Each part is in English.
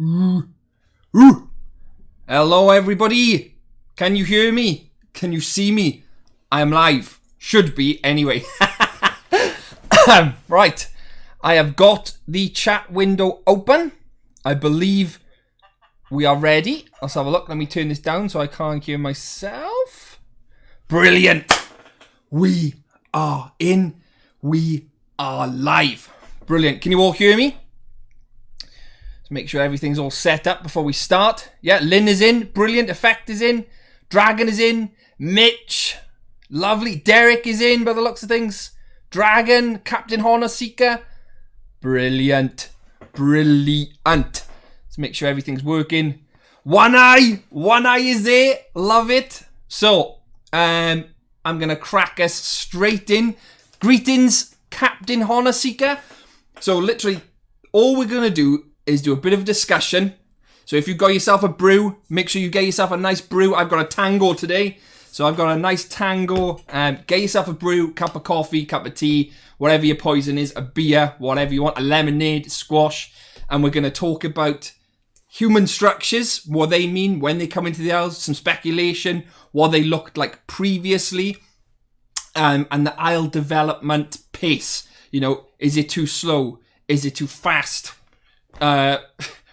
Ooh. Ooh. Hello, everybody. Can you hear me? Can you see me? I am live. Should be, anyway. Right. I have got the chat window open. I believe we are ready. Let's have a look. Let me turn this down so I can't hear myself. Brilliant. We are in. We are live. Brilliant. Can you all hear me? Let's make sure everything's all set up before we start. Yeah, Lynn is in. Brilliant. Effect is in. Dragon is in. Mitch. Lovely. Derek is in by the looks of things. Dragon. Captain Honor Seeker. Brilliant. Brilliant. Let's make sure everything's working. One eye. One eye is there. Love it. So, I'm going to crack us straight in. Greetings, Captain Honor Seeker. So, literally, all we're going to do is do a bit of a discussion. So if you've got yourself a brew, make sure you get yourself a nice brew. I've got a tango today. So I've got a nice tango. Get yourself a brew, cup of coffee, cup of tea, whatever your poison is, a beer, whatever you want, a lemonade, squash. And we're going to talk about human structures, what they mean when they come into the Isles, some speculation, what they looked like previously, and the Isle development pace. You know, is it too slow? Is it too fast?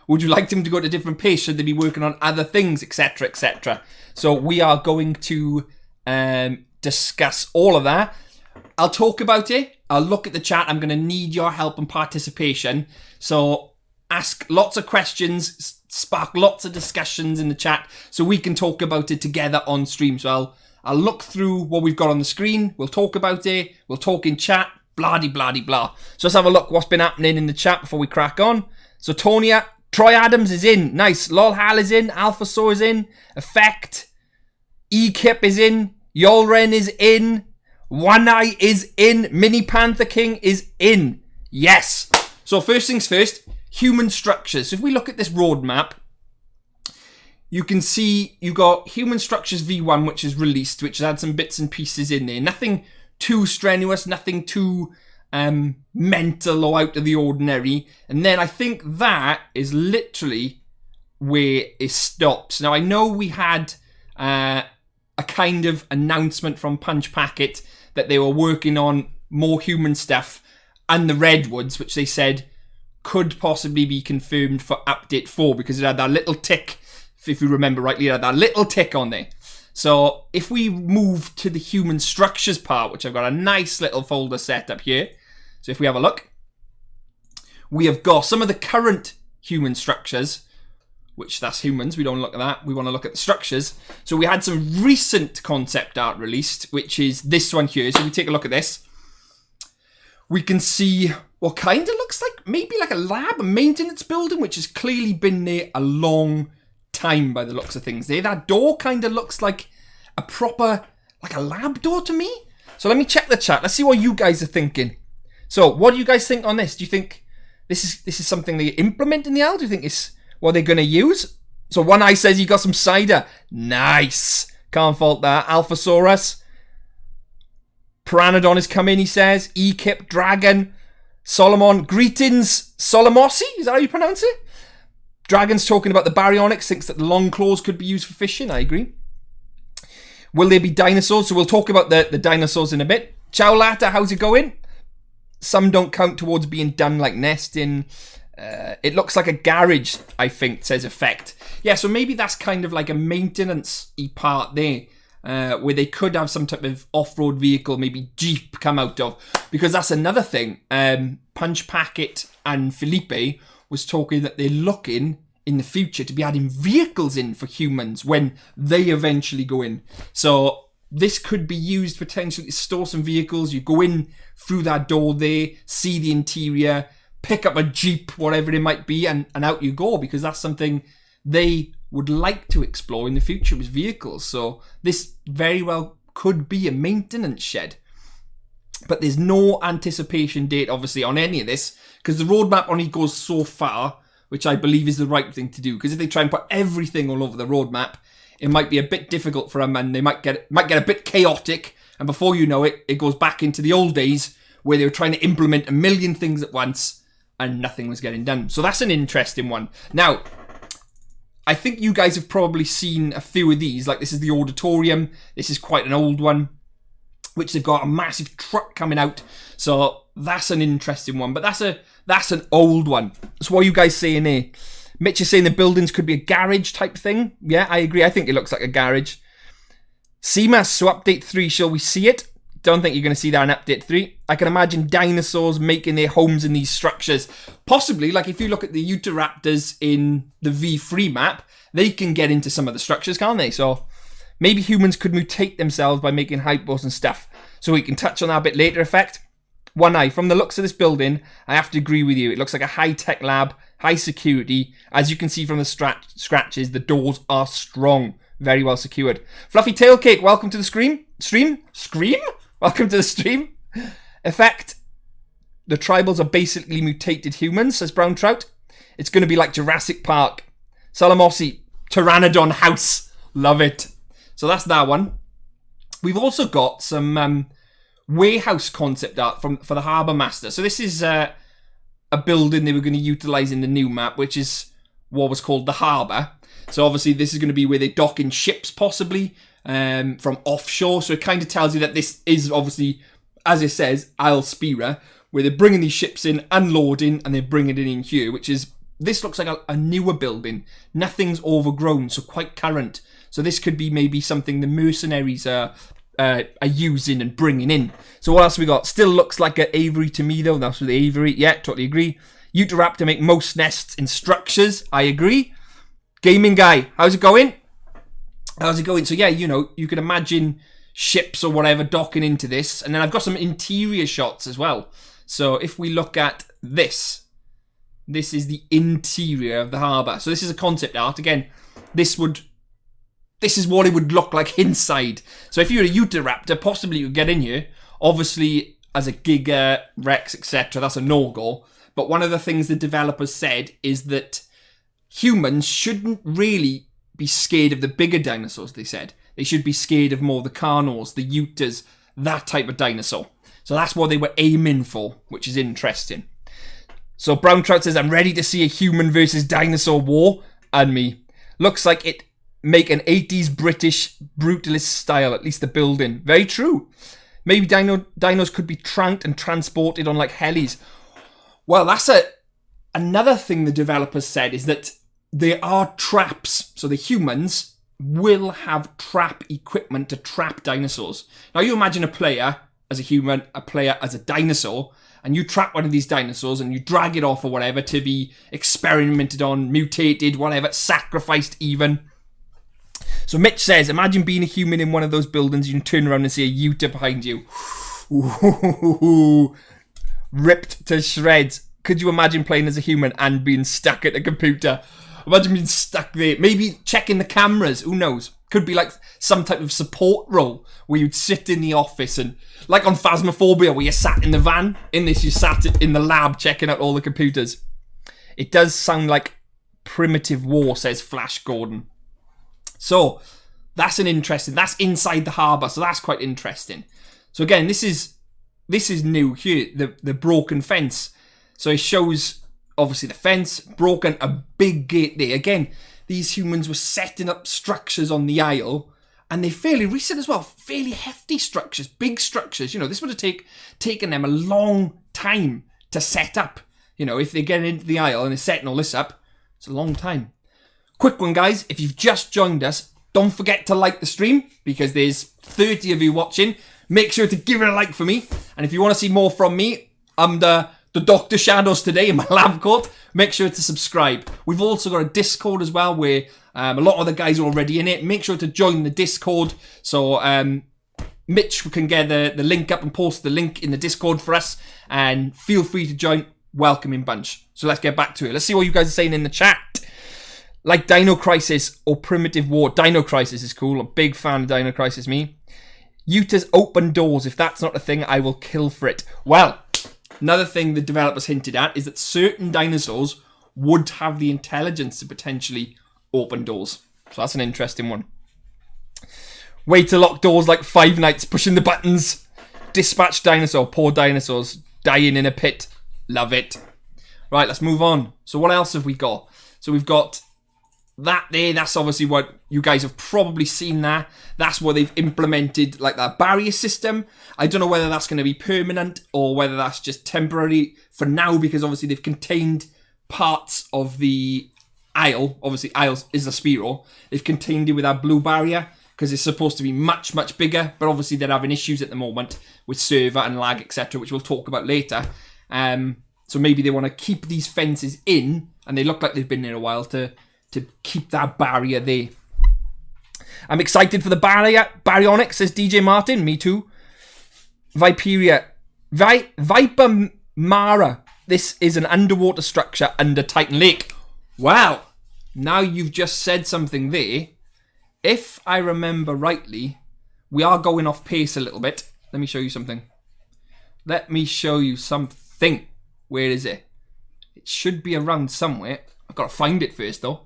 Would you like them to go at a different pace? Should they be working on other things, etc., etc.? So we are going to discuss all of that. I'll talk about it. I'll look at the chat. I'm going to need your help and participation. So ask lots of questions, spark lots of discussions in the chat so we can talk about it together on stream. So I'll look through what we've got on the screen. We'll talk about it. We'll talk in chat. Blah-de-blah-de-blah. So let's have a look what's been happening in the chat before we crack on. So Tonya, Troy Adams is in. Nice. Lol Hal is in. Alpha Saw is in. Effect. E-Kip is in. Yolren is in. One Eye is in. Mini Panther King is in. Yes. So first things first, human structures. So if we look at this roadmap, you can see you got Human Structures V1, which is released, which has had some bits and pieces in there. Nothing too strenuous, nothing too mental or out of the ordinary. And then I think that is literally where it stops. Now I know we had a kind of announcement from Punch Packet that they were working on more human stuff and the Redwoods, which they said could possibly be confirmed for update 4 because it had that little tick, if you remember rightly, it had that little tick on there. So if we move to the human structures part, which I've got a nice little folder set up here. So if we have a look, we have got some of the current human structures, which that's humans. We don't look at that. We want to look at the structures. So we had some recent concept art released, which is this one here. So we take a look at this. We can see what kind of looks like maybe like a lab, a maintenance building, which has clearly been there a long time by the looks of things there. That door kind of looks like a proper, like a lab door to me. So let me check the chat. Let's see what you guys are thinking. So what do you guys think on this? Do you think this is something they implement in the Isle? Do you think it's what they're going to use? So One Eye says you got some cider. Nice. Can't fault that. Alphasaurus. Pteranodon is coming, he says. E-Kip, Dragon, Solomon. Greetings, Solomossi. Is that how you pronounce it? Dragon's talking about the baryonyx, thinks that the long claws could be used for fishing. I agree. Will there be dinosaurs? So we'll talk about the dinosaurs in a bit. Ciao Lata, how's it going? Some don't count towards being done like nesting. It looks like a garage, I think, says Effect. Yeah, so maybe that's kind of like a maintenance-y part there, where they could have some type of off-road vehicle, maybe Jeep, come out of. Because that's another thing. Punch Packet and Felipe was talking that they're looking in the future to be adding vehicles in for humans when they eventually go in. So this could be used potentially to store some vehicles. You go in through that door there, see the interior, pick up a Jeep, whatever it might be, and out you go, because that's something they would like to explore in the future with vehicles. So this very well could be a maintenance shed. But there's no anticipation date, obviously, on any of this, because the roadmap only goes so far, which I believe is the right thing to do. Because if they try and put everything all over the roadmap, it might be a bit difficult for them, and they might get a bit chaotic. And before you know it, it goes back into the old days where they were trying to implement a million things at once, and nothing was getting done. So that's an interesting one. Now, I think you guys have probably seen a few of these. Like, this is the auditorium. This is quite an old one, which they've got a massive truck coming out. So that's an interesting one. But that's an old one. So what are you guys saying there? Mitch is saying the buildings could be a garage type thing. Yeah, I agree. I think it looks like a garage. CMAS, so update 3, shall we see it? Don't think you're going to see that in update 3. I can imagine dinosaurs making their homes in these structures. Possibly, like if you look at the Utahraptors in the V3 map, they can get into some of the structures, can't they? So maybe humans could mutate themselves by making hypos and stuff. So we can touch on that a bit later. Effect. One eye. From the looks of this building, I have to agree with you. It looks like a high-tech lab, high security. As you can see from the scratches, the doors are strong. Very well secured. Fluffy Tail Cake, welcome to the stream. Scream? Welcome to the stream. Effect. The tribals are basically mutated humans, says Brown Trout. It's going to be like Jurassic Park. Salamossi, Pteranodon House. Love it. So that's that one. We've also got some warehouse concept art for the Harbour Master. So this is a building they were going to utilise in the new map, which is what was called the Harbour. So obviously this is going to be where they dock in ships, possibly, from offshore. So it kind of tells you that this is obviously, as it says, Isle Spira, where they're bringing these ships in, unloading, and they're bringing it in here, which is, this looks like a newer building. Nothing's overgrown, so quite current. So this could be maybe something the mercenaries are using and bringing in. So what else have we got? Still looks like an aviary to me, though. That's with the aviary. Yeah, totally agree. Utahraptor make most nests in structures. I agree. Gaming Guy, how's it going? How's it going? So yeah, you know, you can imagine ships or whatever docking into this. And then I've got some interior shots as well. So if we look at this is the interior of the harbour. So this is a concept art. Again, this is what it would look like inside. So if you're a Utahraptor, possibly you could get in here. Obviously, as a Giga, Rex, etc., that's a no-go. But one of the things the developers said is that humans shouldn't really be scared of the bigger dinosaurs, they said. They should be scared of more the Carnors, the Utas, that type of dinosaur. So that's what they were aiming for, which is interesting. So Brown Trout says, I'm ready to see a human versus dinosaur war. And me. Looks like it make an 80s British brutalist style, at least the building. Very true. Maybe dinos could be tranked and transported on like helis. Well, that's another thing the developers said, is that there are traps. So the humans will have trap equipment to trap dinosaurs. Now you imagine a player as a human, a player as a dinosaur, and you trap one of these dinosaurs and you drag it off or whatever to be experimented on, mutated, whatever, sacrificed even. So Mitch says, imagine being a human in one of those buildings, you can turn around and see a Utah behind you. Ooh, ripped to shreds. Could you imagine playing as a human and being stuck at a computer? Imagine being stuck there. Maybe checking the cameras. Who knows? Could be like some type of support role where you'd sit in the office and, like on Phasmophobia, where you sat in the van. In this, you sat in the lab checking out all the computers. It does sound like primitive war, says Flash Gordon. So that's that's inside the harbour. So that's quite interesting. So again, this is new here. The broken fence. So it shows, obviously, the fence, broken, a big gate there. Again, these humans were setting up structures on the Isle, and they're fairly recent as well. Fairly hefty structures, big structures. You know, this would have taken them a long time to set up. You know, if they get into the Isle and they're setting all this up, it's a long time. Quick one, guys. If you've just joined us, don't forget to like the stream, because there's 30 of you watching. Make sure to give it a like for me. And if you want to see more from me, I'm the Dr. Shadows today in my lab coat. Make sure to subscribe. We've also got a Discord as well, where a lot of the guys are already in it. Make sure to join the Discord. So Mitch can get the link up and post the link in the Discord for us. And feel free to join. Welcoming bunch. So let's get back to it. Let's see what you guys are saying in the chat. Like Dino Crisis or Primitive War. Dino Crisis is cool. I'm a big fan of Dino Crisis, me. Utah's open doors. If that's not a thing, I will kill for it. Well, another thing the developers hinted at is that certain dinosaurs would have the intelligence to potentially open doors. So that's an interesting one. Way to lock doors like Five Nights, pushing the buttons. Dispatch dinosaur. Poor dinosaurs. Dying in a pit. Love it. Right, let's move on. So what else have we got? So we've got that there. That's obviously what you guys have probably seen there. That's where they've implemented like that barrier system. I don't know whether that's going to be permanent or whether that's just temporary for now, because obviously they've contained parts of the aisle. Obviously, aisle is a Spearow. They've contained it with that blue barrier because it's supposed to be much, much bigger. But obviously they're having issues at the moment with server and lag, etc., which we'll talk about later. So maybe they want to keep these fences in, and they look like they've been there a while to keep that barrier there. I'm excited for the baryonyx, says DJ Martin. Me too. Viperia. Viper Mara. This is an underwater structure under Titan Lake. Well, now you've just said something there. If I remember rightly, we are going off pace a little bit. Let me show you something. Let me show you something. Where is it? It should be around somewhere. I've got to find it first, though.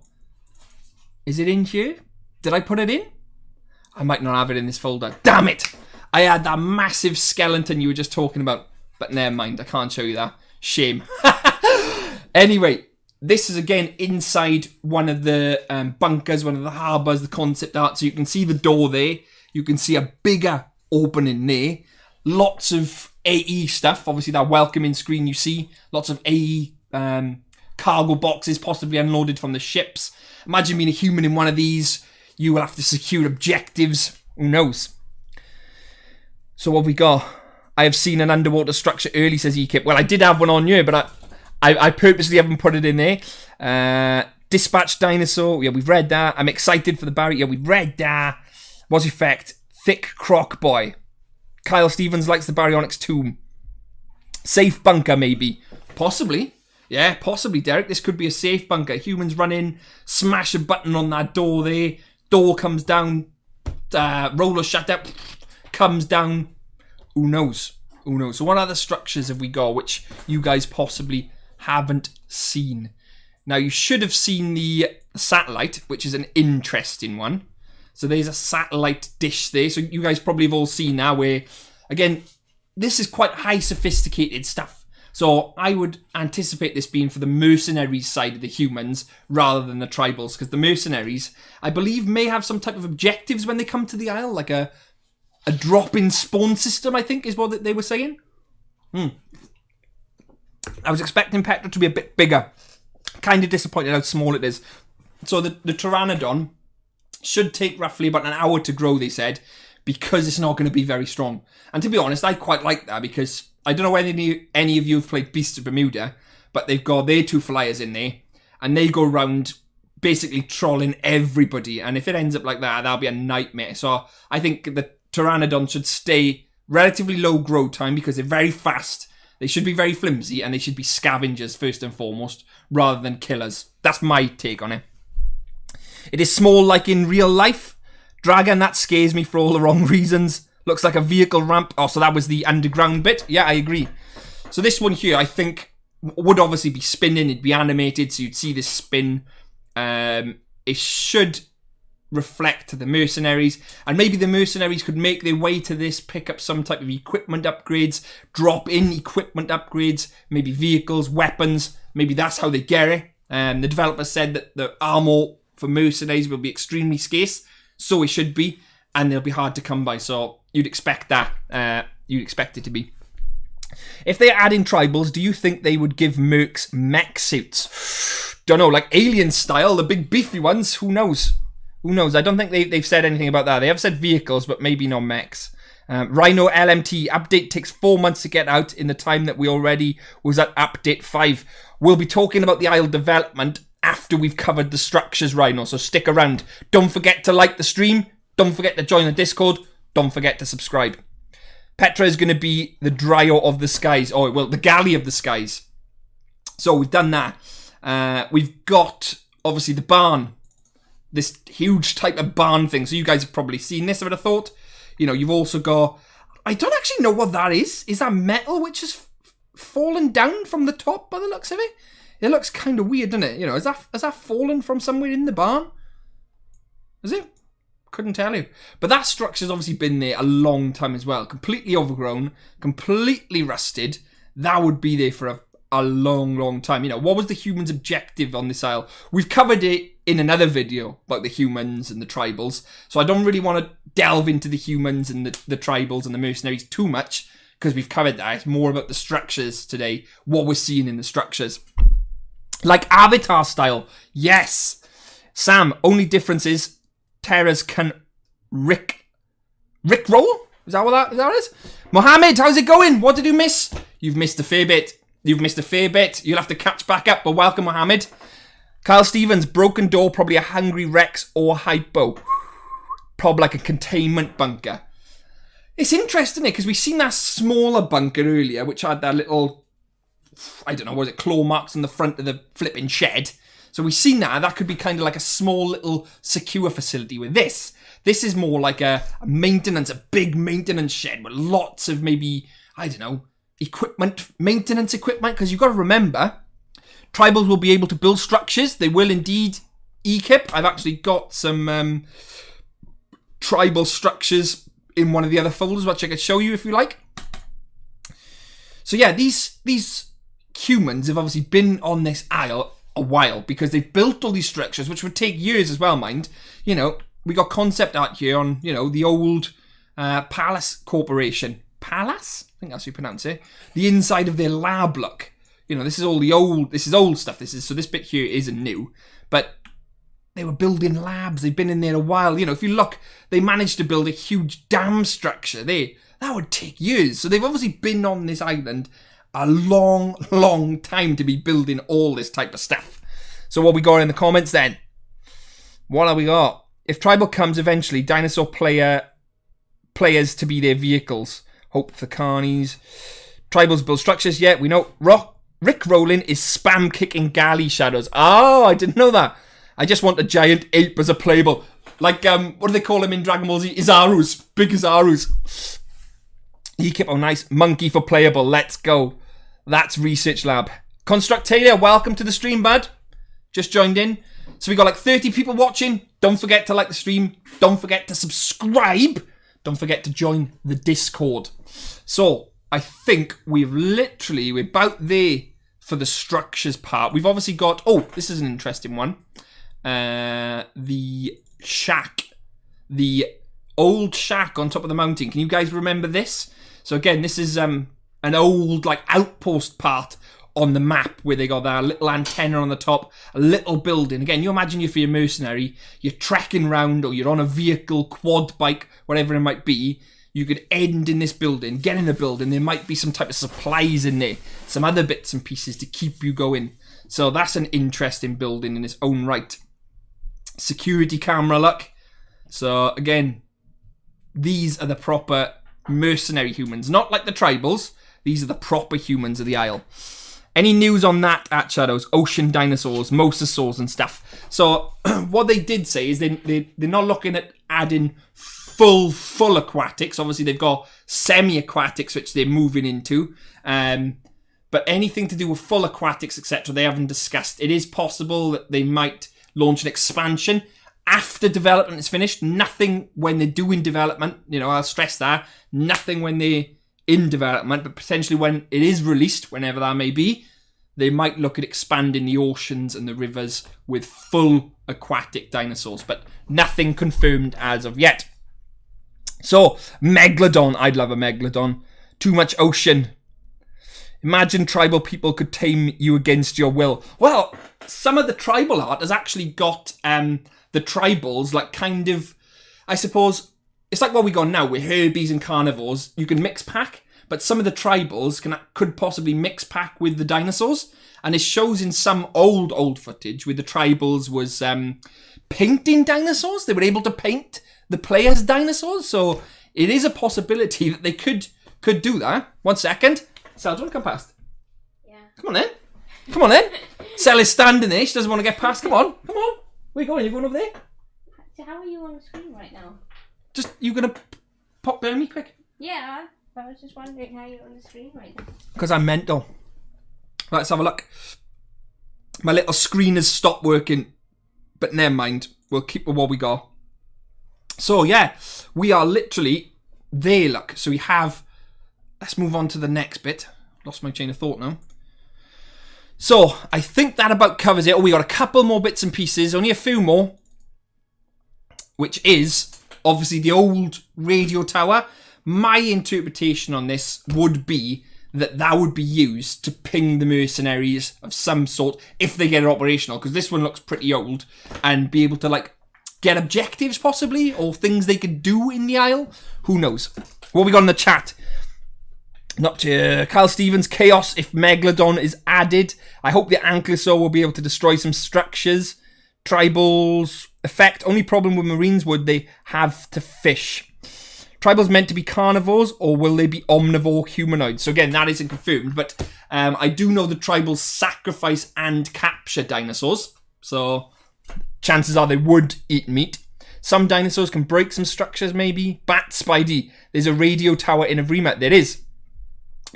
Is it in here? Did I put it in? I might not have it in this folder. Damn it! I had that massive skeleton you were just talking about. But never mind, I can't show you that. Shame. Anyway, this is again inside one of the bunkers, one of the harbours, the concept art. So you can see the door there. You can see a bigger opening there. Lots of AE stuff. Obviously, that welcoming screen you see. Lots of AE cargo boxes possibly unloaded from the ships. Imagine being a human in one of these. You will have to secure objectives. Who knows? So what have we got? I have seen an underwater structure early, says Ekip. Well, I did have one on here, but I purposely haven't put it in there. Dispatch Dinosaur. Yeah, we've read that. I'm excited for the barrier. Yeah, we've read that. What's effect? Thick Croc Boy. Kyle Stevens likes the Baryonyx tomb. Safe bunker, maybe. Possibly. Yeah, possibly, Derek. This could be a safe bunker. Humans run in, smash a button on that door there. Door comes down. Roller shutter comes down. Who knows? Who knows? So what other structures have we got which you guys possibly haven't seen? Now, you should have seen the satellite, which is an interesting one. So there's a satellite dish there. So you guys probably have all seen now where, again, this is quite high sophisticated stuff. So I would anticipate this being for the mercenaries side of the humans rather than the tribals. Because the mercenaries, I believe, may have some type of objectives when they come to the Isle. Like a drop-in spawn system, I think, is what they were saying. I was expecting Petra to be a bit bigger. Kind of disappointed how small it is. So the Pteranodon should take roughly about an hour to grow, they said, because it's not going to be very strong. And to be honest, I quite like that because I don't know whether any of you have played Beasts of Bermuda, but they've got their two flyers in there, and they go around basically trolling everybody. And if it ends up like that, that'll be a nightmare. So I think the Pteranodon should stay relatively low grow time because they're very fast. They should be very flimsy, and they should be scavengers first and foremost, rather than killers. That's my take on it. It is small like in real life. Dragon, that scares me for all the wrong reasons. Looks like a vehicle ramp. Oh, so that was the underground bit. Yeah, I agree. So this one here, I think, would obviously be spinning. It'd be animated, so you'd see this spin. It should reflect the mercenaries. And maybe the mercenaries could make their way to this, pick up some type of equipment upgrades, drop in equipment upgrades, maybe vehicles, weapons. Maybe that's how they get it. The developer said that the armor for mercenaries will be extremely scarce. So it should be. And they'll be hard to come by. So you'd expect that. You'd expect it to be. If they're adding tribals, do you think they would give mercs mech suits? Don't know, like alien style, the big beefy ones. Who knows? Who knows? I don't think they've said anything about that. They have said vehicles, but maybe not mechs. Rhino LMT update takes 4 months to get out in the time that we already was at update 5. We'll be talking about the Isle development after we've covered the structures, Rhino, so stick around. Don't forget to like the stream. Don't forget to join the Discord. Don't forget to subscribe. Petra is going to be the Dryo of the skies. Oh, well, the galley of the skies. So we've done that. We've got, obviously, the barn. This huge type of barn thing. So you guys have probably seen this, I would have thought. You know, you've also got... I don't actually know what that is. Is that metal which has fallen down from the top by the looks of it? It looks kind of weird, doesn't it? You know, has that fallen from somewhere in the barn? Is it? Couldn't tell you. But that structure's obviously been there a long time as well. Completely overgrown, completely rusted. That would be there for a long, long time. You know, what was the humans' objective on this isle? We've covered it in another video about the humans and the tribals, so I don't really want to delve into the humans and the tribals and the mercenaries too much, because we've covered that. It's more about the structures today, what we're seeing in the structures. Like Avatar style, yes. Sam, only difference is Terras can Rick roll? Is that what it is? Mohammed, how's it going? What did you miss? You've missed a fair bit. You've missed a fair bit. You'll have to catch back up, but welcome, Mohammed. Kyle Stevens, broken door, probably a Hungry Rex or Hypo. Probably like a containment bunker. It's interesting, because we've seen that smaller bunker earlier, which had that little, I don't know, was it claw marks on the front of the flipping shed? So we've seen that. That could be kind of like a small little secure facility with this. This is more like a big maintenance shed with lots of maybe, I don't know, maintenance equipment. Because you've got to remember, tribals will be able to build structures. They will indeed equip. I've actually got some tribal structures in one of the other folders, which I could show you if you like. So yeah, these humans have obviously been on this isle a while, because they've built all these structures, which would take years as well, mind. You know, we got concept art here on, you know, the old Palace Corporation. Palace? I think that's how you pronounce it. The inside of their lab look. You know, this is old stuff. So this bit here isn't new. But they were building labs. They've been in there a while. You know, if you look, they managed to build a huge dam structure. That would take years. So they've obviously been on this island a long, long time to be building all this type of stuff. So what we got in the comments then? What have we got? If tribal comes eventually, dinosaur players to be their vehicles. Hope for carnies. Tribals build structures. Yeah, we know. Rick Rolling is spam kicking galley shadows. Oh, I didn't know that. I just want a giant ape as a playable. Like, what do they call him in Dragon Ball Z? Izarus. Big Izarus. Oh, nice. Monkey for playable. Let's go. That's Research Lab. Construct Taylor, welcome to the stream, bud. Just joined in. So we got like 30 people watching. Don't forget to like the stream. Don't forget to subscribe. Don't forget to join the Discord. So I think we're about there for the structures part. We've obviously got, this is an interesting one. The shack. The old shack on top of the mountain. Can you guys remember this? So again, this is an old like outpost part on the map where they got that little antenna on the top, a little building. Again, you imagine if you're a mercenary, you're trekking around or you're on a vehicle, quad bike, whatever it might be. You could end in this building, get in the building. There might be some type of supplies in there, some other bits and pieces to keep you going. So that's an interesting building in its own right. Security camera look. So again, these are the proper mercenary humans, not like the tribals. These are the proper humans of the Isle. Any news on that at Shadows? Ocean dinosaurs, mosasaurs and stuff. So what they did say is they're not looking at adding full aquatics. Obviously they've got semi-aquatics which they're moving into. But anything to do with full aquatics, etc., they haven't discussed. It is possible that they might launch an expansion after development is finished. Nothing when they're doing development. You know, I'll stress that. Nothing when they're in development, but potentially when it is released, whenever that may be, they might look at expanding the oceans and the rivers with full aquatic dinosaurs, but nothing confirmed as of yet. So, Megalodon. I'd love a Megalodon. Too much ocean. Imagine tribal people could tame you against your will. Well, some of the tribal art has actually got the tribals, like kind of, I suppose, it's like what we got now with herbies and carnivores. You can mix pack, but some of the tribals could possibly mix pack with the dinosaurs. And it shows in some old footage where the tribals was painting dinosaurs. They were able to paint the players' dinosaurs. So it is a possibility that they could do that. 1 second. Sal, do you want to come past? Yeah. Come on then. Sal is standing there. She doesn't want to get past. Come on. Where are you going? You're going over there? So how are you on the screen right now? Just, you going to pop behind me quick? Yeah, I was just wondering how you're on the screen right now. Because I'm mental. Right, let's have a look. My little screen has stopped working. But never mind. We'll keep with what we got. So, yeah. We are literally there, look. So we have... Let's move on to the next bit. Lost my chain of thought now. So, I think that about covers it. Oh, we got a couple more bits and pieces. Only a few more. Which is, obviously, the old radio tower. My interpretation on this would be that would be used to ping the mercenaries of some sort if they get it operational. Because this one looks pretty old. And be able to, like, get objectives, possibly. Or things they could do in the Isle. Who knows? What we got in the chat? Not to Kyle Stevens. Chaos if Megalodon is added. I hope the Ankylosaur will be able to destroy some structures. Tribals effect. Only problem with Marines would they have to fish. Tribals meant to be carnivores, or will they be omnivore humanoids? So again, that isn't confirmed, but I do know the tribals sacrifice and capture dinosaurs. So chances are they would eat meat. Some dinosaurs can break some structures, maybe. Bat Spidey. There's a radio tower in Evrima. There is.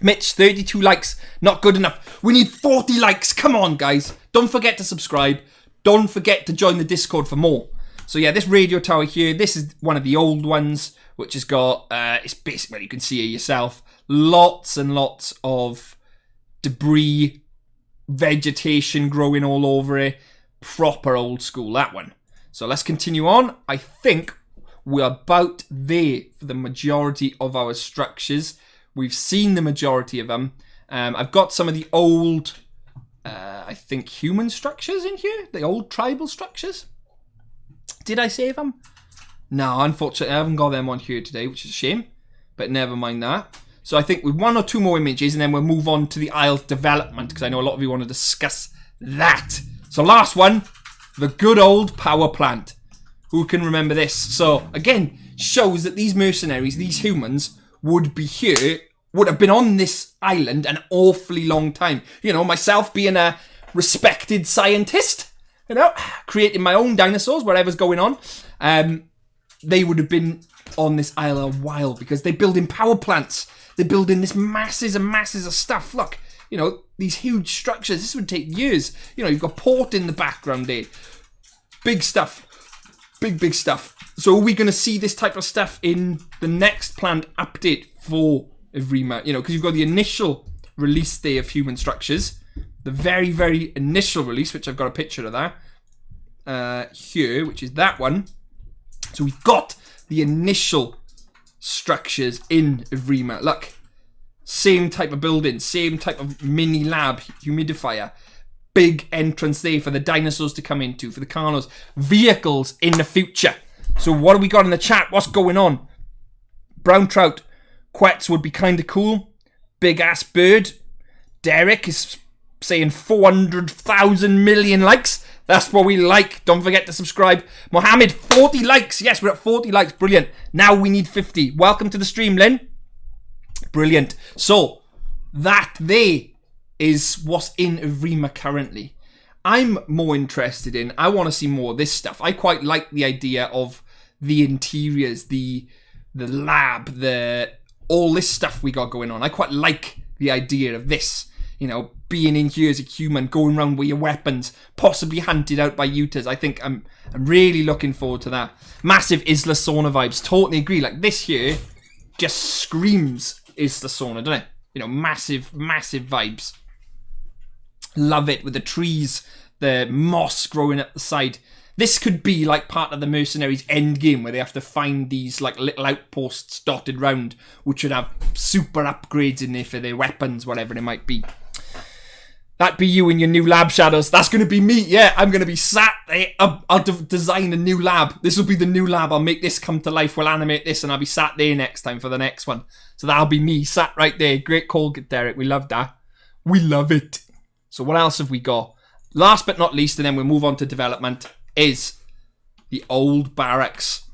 Mitch, 32 likes. Not good enough. We need 40 likes. Come on, guys. Don't forget to subscribe. Don't forget to join the Discord for more. So yeah, this radio tower here, this is one of the old ones, which has got, it's basically, well, you can see it yourself, lots and lots of debris, vegetation growing all over it. Proper old school, that one. So let's continue on. I think we're about there for the majority of our structures. We've seen the majority of them. I've got some of the old, I think, human structures in here. The old tribal structures. Did I save them? No, unfortunately, I haven't got them on here today, which is a shame. But never mind that. So I think with one or two more images, and then we'll move on to the Isle development, because I know a lot of you want to discuss that. So last one, the good old power plant. Who can remember this? So, again, shows that these mercenaries, these humans, would be here, would have been on this island an awfully long time. You know, myself being a respected scientist, you know, creating my own dinosaurs, whatever's going on, they would have been on this isle a while because they're building power plants. They're building this masses and masses of stuff. Look, you know, these huge structures. This would take years. You know, you've got port in the background there. Big stuff. Big stuff. So are we going to see this type of stuff in the next planned update for Evrima? You know, because you've got the initial release there of human structures. The very, very initial release, which I've got a picture of that. Here, which is that one. So we've got the initial structures in Evrima. Look. Same type of building. Same type of mini lab. Humidifier. Big entrance there for the dinosaurs to come into. For the carnos. Vehicles in the future. So what have we got in the chat? What's going on? Brown trout. Quets would be kind of cool. Big ass bird. Derek is saying 400,000 million likes. That's what we like. Don't forget to subscribe. Mohammed, 40 likes. Yes, we're at 40 likes. Brilliant. Now we need 50. Welcome to the stream, Lynn. Brilliant. So, that there is what's in Evrima currently. I'm more interested in, I want to see more of this stuff. I quite like the idea of the interiors, the lab, all this stuff we got going on. I quite like the idea of this. You know, being in here as a human, going around with your weapons, possibly hunted out by Utas. I think I'm really looking forward to that. Massive Isla Sauna vibes. Totally agree. Like, this here just screams Isla Sauna, doesn't it? You know, massive vibes. Love it, with the trees, the moss growing up the side. This could be like part of the mercenaries' end game, where they have to find these like little outposts dotted round, which would have super upgrades in there for their weapons, whatever it might be. That'd be you in your new lab, Shadows. That's going to be me. Yeah, I'm going to be sat there. I'll design a new lab. This will be the new lab. I'll make this come to life. We'll animate this, and I'll be sat there next time for the next one. So that'll be me, sat right there. Great call, Derek. We love that. We love it. So what else have we got? Last but not least, and then we'll move on to development, is the old barracks.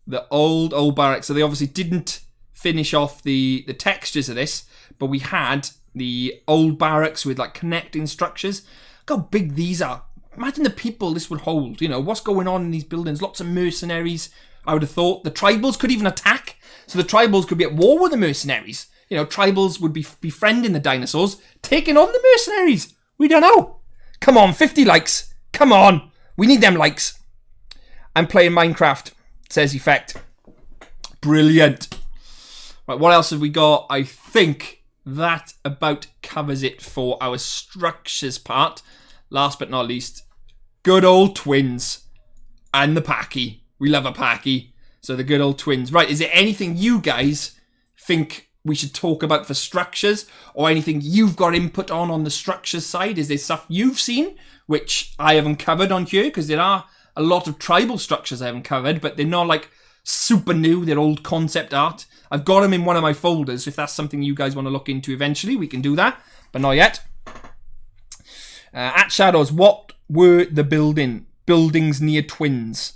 The old barracks. So they obviously didn't finish off the textures of this, but we had the old barracks with like connecting structures. Look how big these are. Imagine the people this would hold. You know, what's going on in these buildings. Lots of mercenaries, I would have thought. The tribals could even attack. So the tribals could be at war with the mercenaries. You know, tribals would be befriending the dinosaurs, taking on the mercenaries. We don't know. Come on, 50 likes. Come on. We need them likes. I'm playing Minecraft, says Effect. Brilliant. Right, what else have we got? I think that about covers it for our structures part. Last but not least, good old twins and the packy. We love a packy. So the good old twins. Right, is there anything you guys think we should talk about for structures, or anything you've got input on the structures side? Is there stuff you've seen which I haven't covered on here? Because there are a lot of tribal structures I haven't covered, but they're not like super new. They're old concept art. I've got them in one of my folders. If that's something you guys want to look into eventually, we can do that, but not yet. At Shadows, what were the buildings near twins?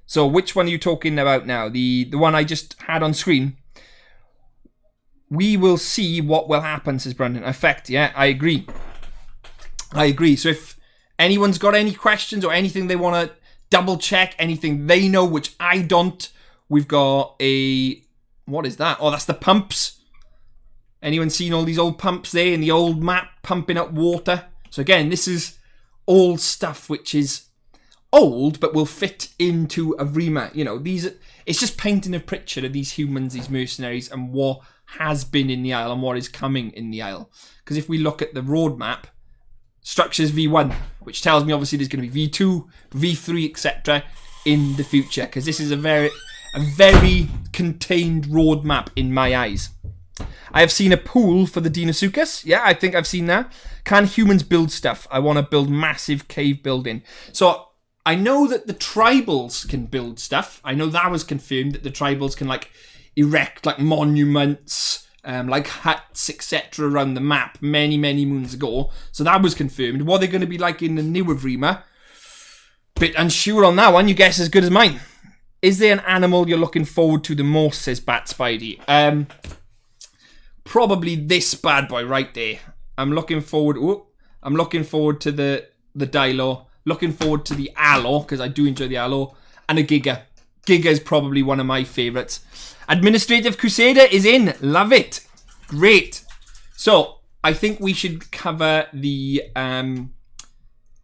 So which one are you talking about now? The one I just had on screen. We will see what will happen, says Brandon. Effect, yeah, I agree. So if anyone's got any questions or anything they want to double check, anything they know which I don't, we've got a... What is that? Oh, that's the pumps. Anyone seen all these old pumps there in the old map pumping up water? So again, this is all stuff which is old but will fit into Evrima. You know, it's just painting a picture of these humans, these mercenaries, and what has been in the Isle and what is coming in the Isle. Because if we look at the roadmap, structures V1, which tells me obviously there's going to be V2, V3, etc. in the future. Because this is a very contained roadmap in my eyes. I have seen a pool for the Deinosuchus. Yeah, I think I've seen that. Can humans build stuff? I want to build massive cave building. So I know that the tribals can build stuff. I know that was confirmed, that the tribals can like erect like monuments, like huts, etc. around the map many moons ago. So that was confirmed. What they're going to be like in the new Evrima, bit unsure on that one. You guess as good as mine. Is there an animal you're looking forward to the most, says Bat Spidey? Probably this bad boy right there. I'm looking forward to the Dilo. Looking forward to the Aloe, because I do enjoy the Aloe. And a Giga. Giga is probably one of my favourites. Administrative Crusader is in. Love it. Great. So, I think we should cover the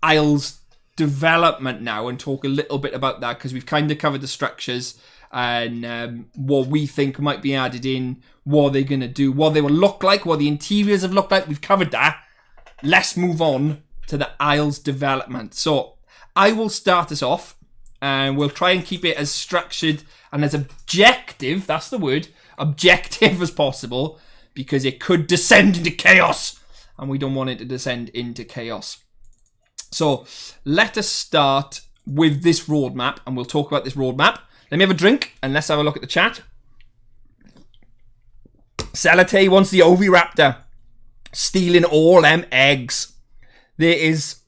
Isle's development now and talk a little bit about that, because we've kind of covered the structures and what we think might be added in, what they're going to do, what they will look like, what the interiors have looked like. We've covered that. Let's move on to the Isle's development. So, I will start us off, and we'll try and keep it as structured and as objective, that's the word, objective as possible, because it could descend into chaos, and we don't want it to descend into chaos. So, let us start with this roadmap, and we'll talk about this roadmap. Let me have a drink, and let's have a look at the chat. Salate wants the Oviraptor, stealing all them eggs. There's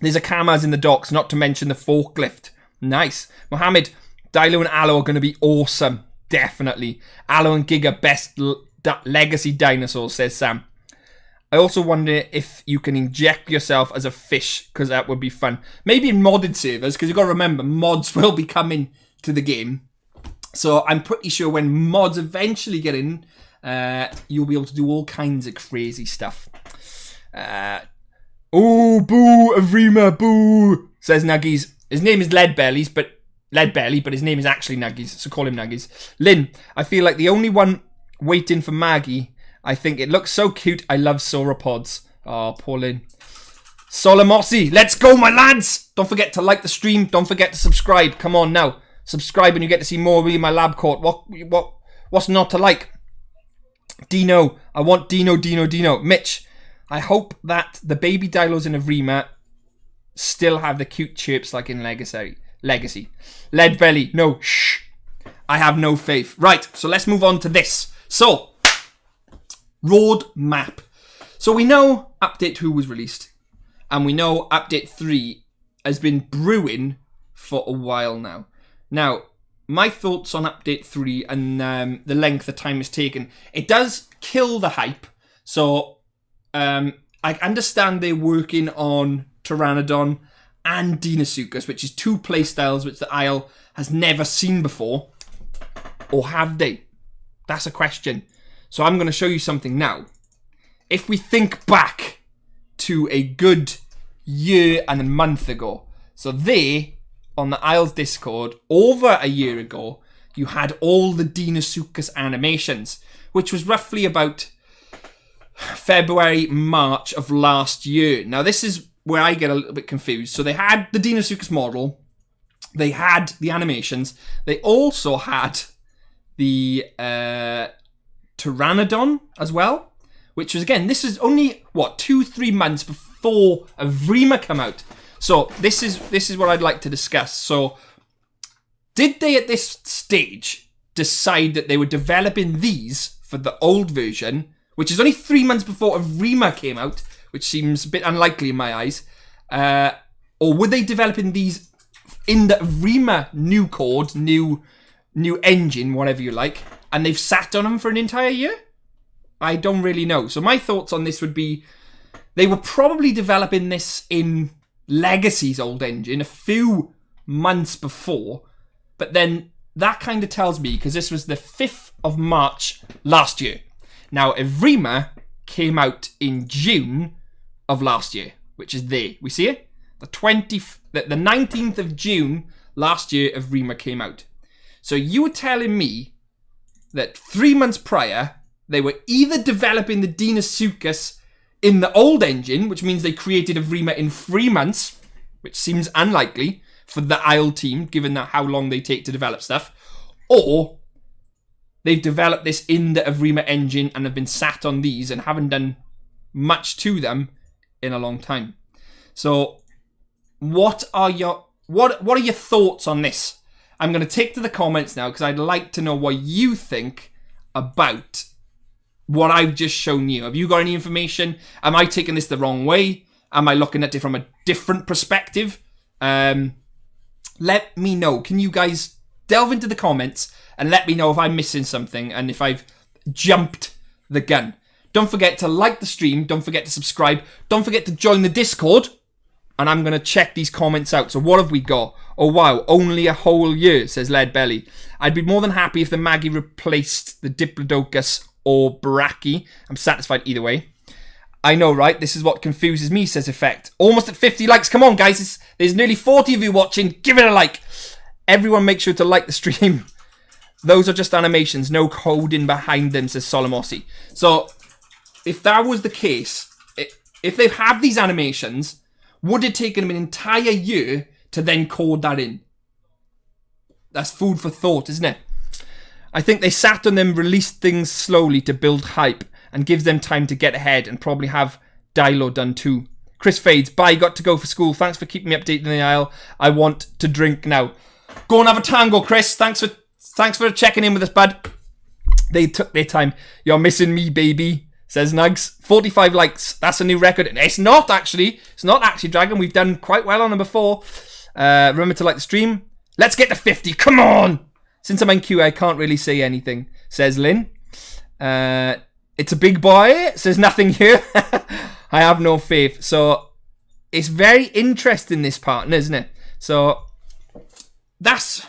a Kamas in the docks, not to mention the forklift. Nice. Mohammed, Dilo and Aloe are going to be awesome. Definitely. Aloe and Giga, best legacy dinosaurs, says Sam. I also wonder if you can inject yourself as a fish, because that would be fun. Maybe in modded servers, because you've got to remember, mods will be coming to the game. So I'm pretty sure when mods eventually get in, you'll be able to do all kinds of crazy stuff. Oh, boo, Evrima, boo, says Nuggies. His name is Leadbelly, but his name is actually Nuggies, so call him Nuggies. Lynn, I feel like the only one waiting for Maggie. I think it looks so cute. I love sauropods. Oh, poor Lynn. Solomossi, let's go, my lads! Don't forget to like the stream. Don't forget to subscribe. Come on now. Subscribe and you get to see more of me in my lab coat. What's not to like? Dino. I want Dino. Mitch, I hope that the baby Dilos in Evrima still have the cute chirps like in Legacy. Leadbelly, no, shh. I have no faith. Right, so let's move on to this. So, road map. So we know Update 2 was released. And we know Update 3 has been brewing for a while now. Now, my thoughts on Update 3 and the length of time it's taken. It does kill the hype. So, I understand they're working on Pteranodon and Deinosuchus, which is two playstyles which the Isle has never seen before. Or have they? That's a question. So I'm going to show you something now. If we think back to a good year and a month ago. So there, on the Isle's Discord, over a year ago, you had all the Deinosuchus animations, which was roughly about February, March of last year. Now, this is where I get a little bit confused. So they had the Deinosuchus model. They had the animations. They also had the Pteranodon as well. Which was, again, this is only, 2-3 months before Evrima come out. So this is what I'd like to discuss. So did they at this stage decide that they were developing these for the old version, which is only 3 months before Evrima came out, which seems a bit unlikely in my eyes, or were they developing these in the Evrima new code, new engine, whatever you like, and they've sat on them for an entire year? I don't really know. So my thoughts on this would be they were probably developing this in Legacy's old engine a few months before, but then that kind of tells me, because this was the 5th of March last year. Now, Evrima came out in June of last year, which is there. We see it? The 19th of June last year, Evrima came out. So you were telling me that 3 months prior, they were either developing the Deinosuchus in the old engine, which means they created Evrima in 3 months, which seems unlikely for the Isle team, given that how long they take to develop stuff, or they've developed this in the Evrima engine and have been sat on these and haven't done much to them in a long time. So, what are your thoughts on this? I'm going to take to the comments now because I'd like to know what you think about what I've just shown you. Have you got any information? Am I taking this the wrong way? Am I looking at it from a different perspective? Let me know. Can you guys delve into the comments and let me know if I'm missing something and if I've jumped the gun. Don't forget to like the stream. Don't forget to subscribe. Don't forget to join the Discord. And I'm going to check these comments out. So what have we got? Oh, wow. Only a whole year, says Lead Belly. I'd be more than happy if the Maggie replaced the Diplodocus or Baraki. I'm satisfied either way. I know, right? This is what confuses me, says Effect. Almost at 50 likes. Come on, guys. There's nearly 40 of you watching. Give it a like. Everyone make sure to like the stream. Those are just animations. No coding behind them, says Solomossi. So, if that was the case, if they have these animations, would it take them an entire year to then code that in? That's food for thought, isn't it? I think they sat on them, released things slowly to build hype and gives them time to get ahead and probably have Dilo done too. Chris Fades, bye, got to go for school. Thanks for keeping me updated in the aisle. I want to drink now. Go and have a tango, Chris. Thanks for checking in with us, bud. They took their time. You're missing me, baby, says Nugs. 45 likes. That's a new record. It's not actually. It's not actually, Dragon. We've done quite well on them before. Remember to like the stream. Let's get to 50. Come on. Since I'm in queue, I can't really say anything, says Lynn. It's a big boy, says nothing here. I have no faith. So, it's very interesting, this part, isn't it? So, that's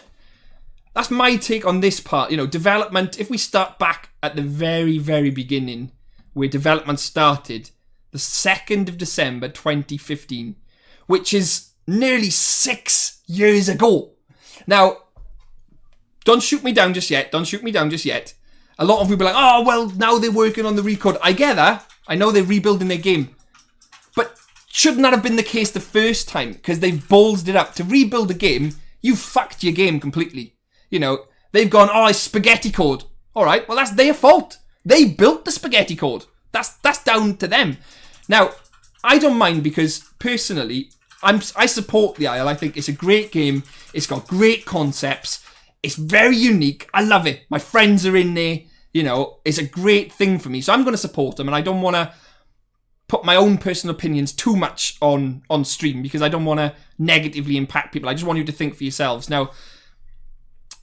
my take on this part. You know, development, if we start back at the very, very beginning, where development started, the 2nd of December 2015, which is nearly 6 years ago. Now, don't shoot me down just yet. Don't shoot me down just yet. A lot of people are like, oh, well, now they're working on the recode. I get that. I know they're rebuilding their game. But shouldn't that have been the case the first time? Because they've ballsed it up. To rebuild a game, you fucked your game completely. You know, they've gone, oh, it's spaghetti code. All right, well, that's their fault. They built the spaghetti code. That's down to them. Now, I don't mind because, personally, I support the Isle. I think it's a great game. It's got great concepts. It's very unique. I love it. My friends are in there. You know, it's a great thing for me. So I'm going to support them. And I don't want to put my own personal opinions too much on stream because I don't want to negatively impact people. I just want you to think for yourselves. Now,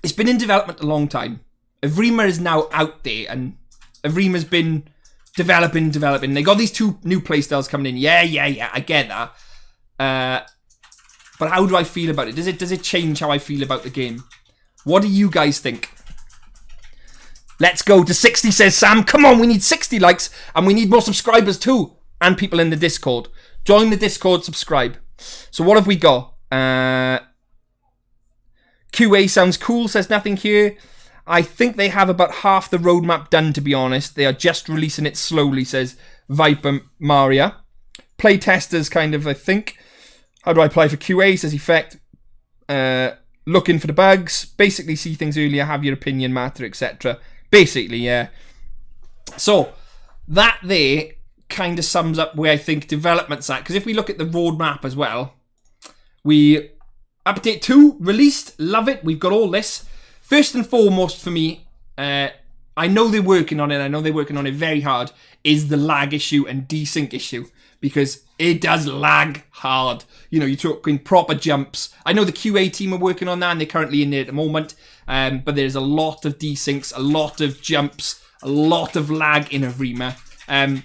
it's been in development a long time. Evrima is now out there. And Evrima's been developing. They got these 2 new playstyles coming in. Yeah, I get that. But how do I feel about it? Does it change how I feel about the game? What do you guys think? Let's go to 60, says Sam. Come on, we need 60 likes. And we need more subscribers too. And people in the Discord. Join the Discord, subscribe. So what have we got? QA sounds cool, says nothing here. I think they have about half the roadmap done, to be honest. They are just releasing it slowly, says Viper, Maria. Playtesters kind of, I think. How do I apply for QA? Says effect. Looking for the bugs. Basically see things earlier. Have your opinion matter, etc. Basically, yeah. So, that there kind of sums up where I think development's at. Because if we look at the roadmap as well, we... Update 2, released, love it, we've got all this. First and foremost for me, I know they're working on it, I know they're working on it very hard, is the lag issue and desync issue. Because it does lag hard. You know, you're talking proper jumps. I know the QA team are working on that and they're currently in there at the moment. But there's a lot of desyncs, a lot of jumps, a lot of lag in Evrima. And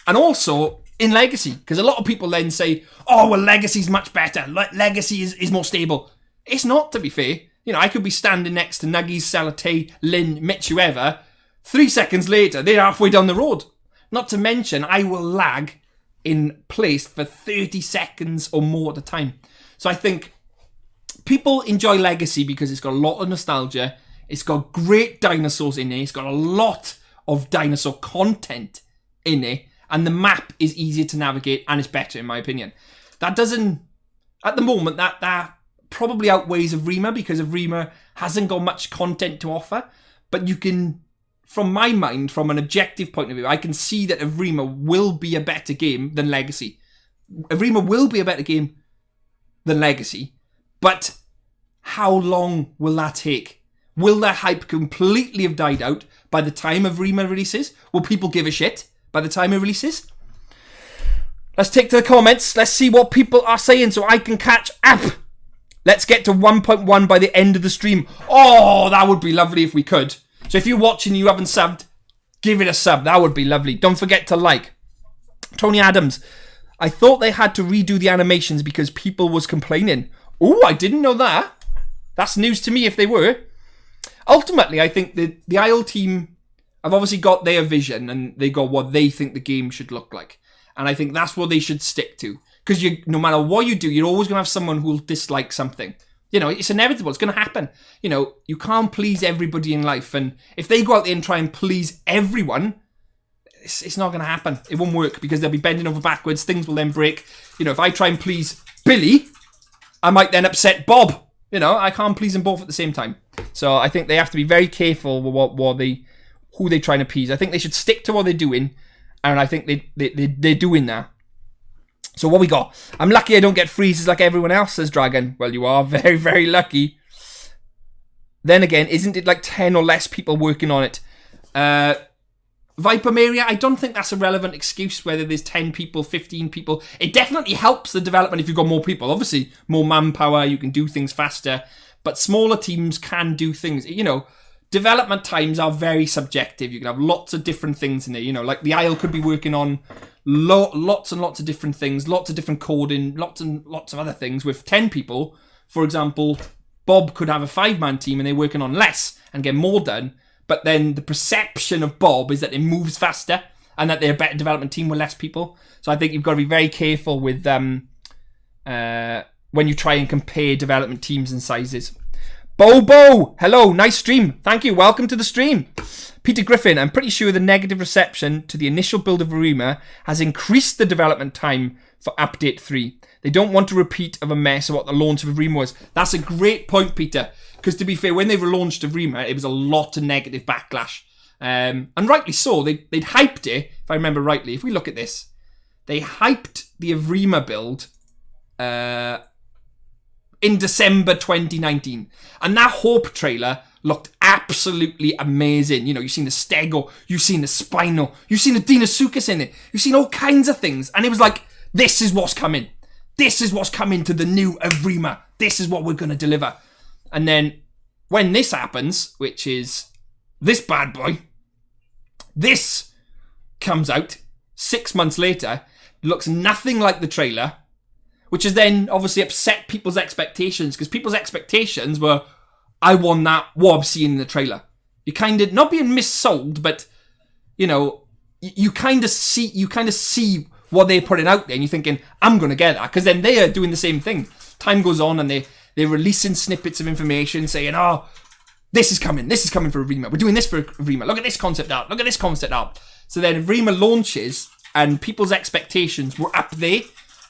also in Legacy, because a lot of people then say, oh, well, Legacy's much better. Legacy is more stable. It's not, to be fair. You know, I could be standing next to Nuggies, Salate, Lynn, Mitch, whoever. 3 seconds later, they're halfway down the road. Not to mention, I will lag in place for 30 seconds or more at a time. So I think people enjoy Legacy because it's got a lot of nostalgia. It's got great dinosaurs in it. It's got a lot of dinosaur content in it. And the map is easier to navigate and it's better, in my opinion. That doesn't... At the moment, that probably outweighs Evrima because Evrima hasn't got much content to offer. But you can... From my mind, from an objective point of view, I can see that Evrima will be a better game than Legacy. Evrima will be a better game than Legacy. But how long will that take? Will the hype completely have died out by the time Evrima releases? Will people give a shit by the time it releases? Let's take to the comments. Let's see what people are saying so I can catch up. Let's get to 1.1 by the end of the stream. Oh, that would be lovely if we could. So if you're watching and you haven't subbed, give it a sub. That would be lovely. Don't forget to like. Tony Adams. I thought they had to redo the animations because people was complaining. Oh, I didn't know that. That's news to me if they were. Ultimately, I think the IL team have obviously got their vision and they got what they think the game should look like. And I think that's what they should stick to. Because no matter what you do, you're always going to have someone who will dislike something. You know, it's inevitable. It's going to happen. You know, you can't please everybody in life. And if they go out there and try and please everyone, it's not going to happen. It won't work because they'll be bending over backwards. Things will then break. You know, if I try and please Billy, I might then upset Bob. You know, I can't please them both at the same time. So I think they have to be very careful with who they're trying to please. I think they should stick to what they're doing. And I think they're doing that. So what we got? I'm lucky I don't get freezes like everyone else, says Dragon. Well, you are very, very lucky. Then again, isn't it like 10 or less people working on it? Viper Maria, I don't think that's a relevant excuse whether there's 10 people, 15 people. It definitely helps the development if you've got more people. Obviously, more manpower, you can do things faster. But smaller teams can do things. You know, development times are very subjective. You can have lots of different things in there. You know, like the Isle could be working on lots and lots of different things, lots of different coding, lots and lots of other things. With 10 people, for example, Bob could have a 5-man team and they're working on less and get more done. But then the perception of Bob is that it moves faster and that they're a better development team with less people. So I think you've got to be very careful with when you try and compare development teams and sizes. Bobo, hello, nice stream. Thank you, welcome to the stream. Peter Griffin, I'm pretty sure the negative reception to the initial build of Evrima has increased the development time for Update 3. They don't want a repeat of a mess of what the launch of Evrima was. That's a great point, Peter. Because to be fair, when they relaunched Evrima, it was a lot of negative backlash. And rightly so. They'd hyped it, if I remember rightly. If we look at this, they hyped the Evrima build in December 2019. And that Hope trailer looked absolutely amazing. You know, you've seen the Stego, you've seen the Spino, you've seen the Deinosuchus in it, you've seen all kinds of things. And it was like, this is what's coming. This is what's coming to the new Evrima. This is what we're going to deliver. And then when this happens, which is this bad boy, this comes out 6 months later, looks nothing like the trailer, which has then obviously upset people's expectations because people's expectations were, I want that, what I'm seeing in the trailer. You kind of, not being missold, but, you know, you kind of see what they're putting out there and you're thinking, I'm going to get that. Because then they are doing the same thing. Time goes on and they're releasing snippets of information saying, oh, this is coming for Evrima. We're doing this for Evrima. Look at this concept art. Look at this concept art. So then Evrima launches and people's expectations were up there.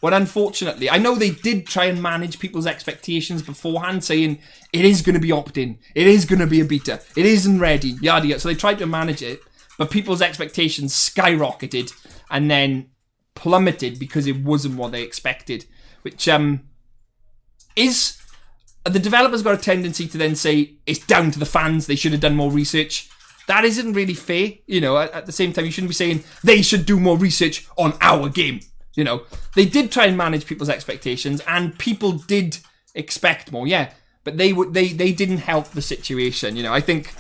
Well, unfortunately, I know they did try and manage people's expectations beforehand, saying it is going to be opt-in, it is going to be a beta, it isn't ready, yada yada. So they tried to manage it, but people's expectations skyrocketed and then plummeted because it wasn't what they expected, which is the developers got a tendency to then say it's down to the fans, they should have done more research. That isn't really fair, you know. At the same time, you shouldn't be saying they should do more research on our game. You know, they did try and manage people's expectations, and people did expect more, yeah. But they didn't help the situation. You know, I think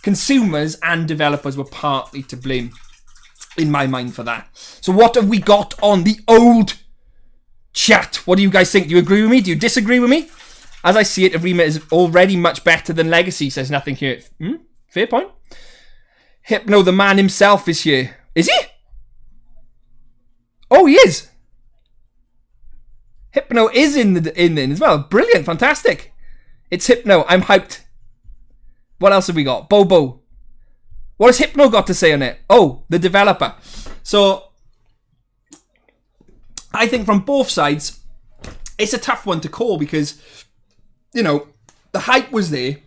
consumers and developers were partly to blame, in my mind, for that. So what have we got on the old chat? What do you guys think? Do you agree with me? Do you disagree with me? As I see it, Evrima is already much better than Legacy. Says nothing here. Fair point. Hypno, the man himself, is here. Is he? Oh, he is. Hypno is in as well. Brilliant, fantastic. It's Hypno. I'm hyped. What else have we got? Bobo. What has Hypno got to say on it? Oh, the developer. So, I think from both sides, it's a tough one to call because, you know, the hype was there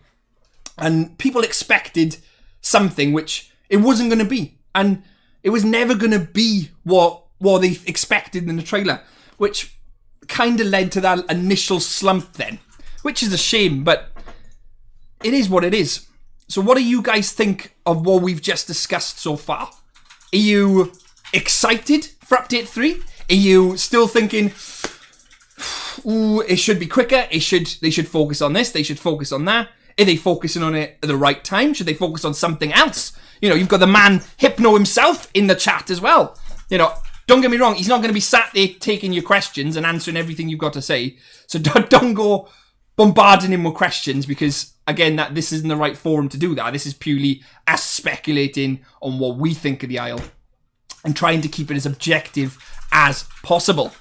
and people expected something which it wasn't going to be. And it was never going to be what they expected in the trailer, which kind of led to that initial slump then, which is a shame, but it is what it is. So what do you guys think of what we've just discussed so far? Are you excited for Update 3? Are you still thinking, ooh, it should be quicker, they should focus on this, they should focus on that? Are they focusing on it at the right time? Should they focus on something else? You know, you've got the man Hypno himself in the chat as well. You know, don't get me wrong, he's not going to be sat there taking your questions and answering everything you've got to say. So don't go bombarding him with questions because, again, this isn't the right forum to do that. This is purely us speculating on what we think of the Isle and trying to keep it as objective as possible.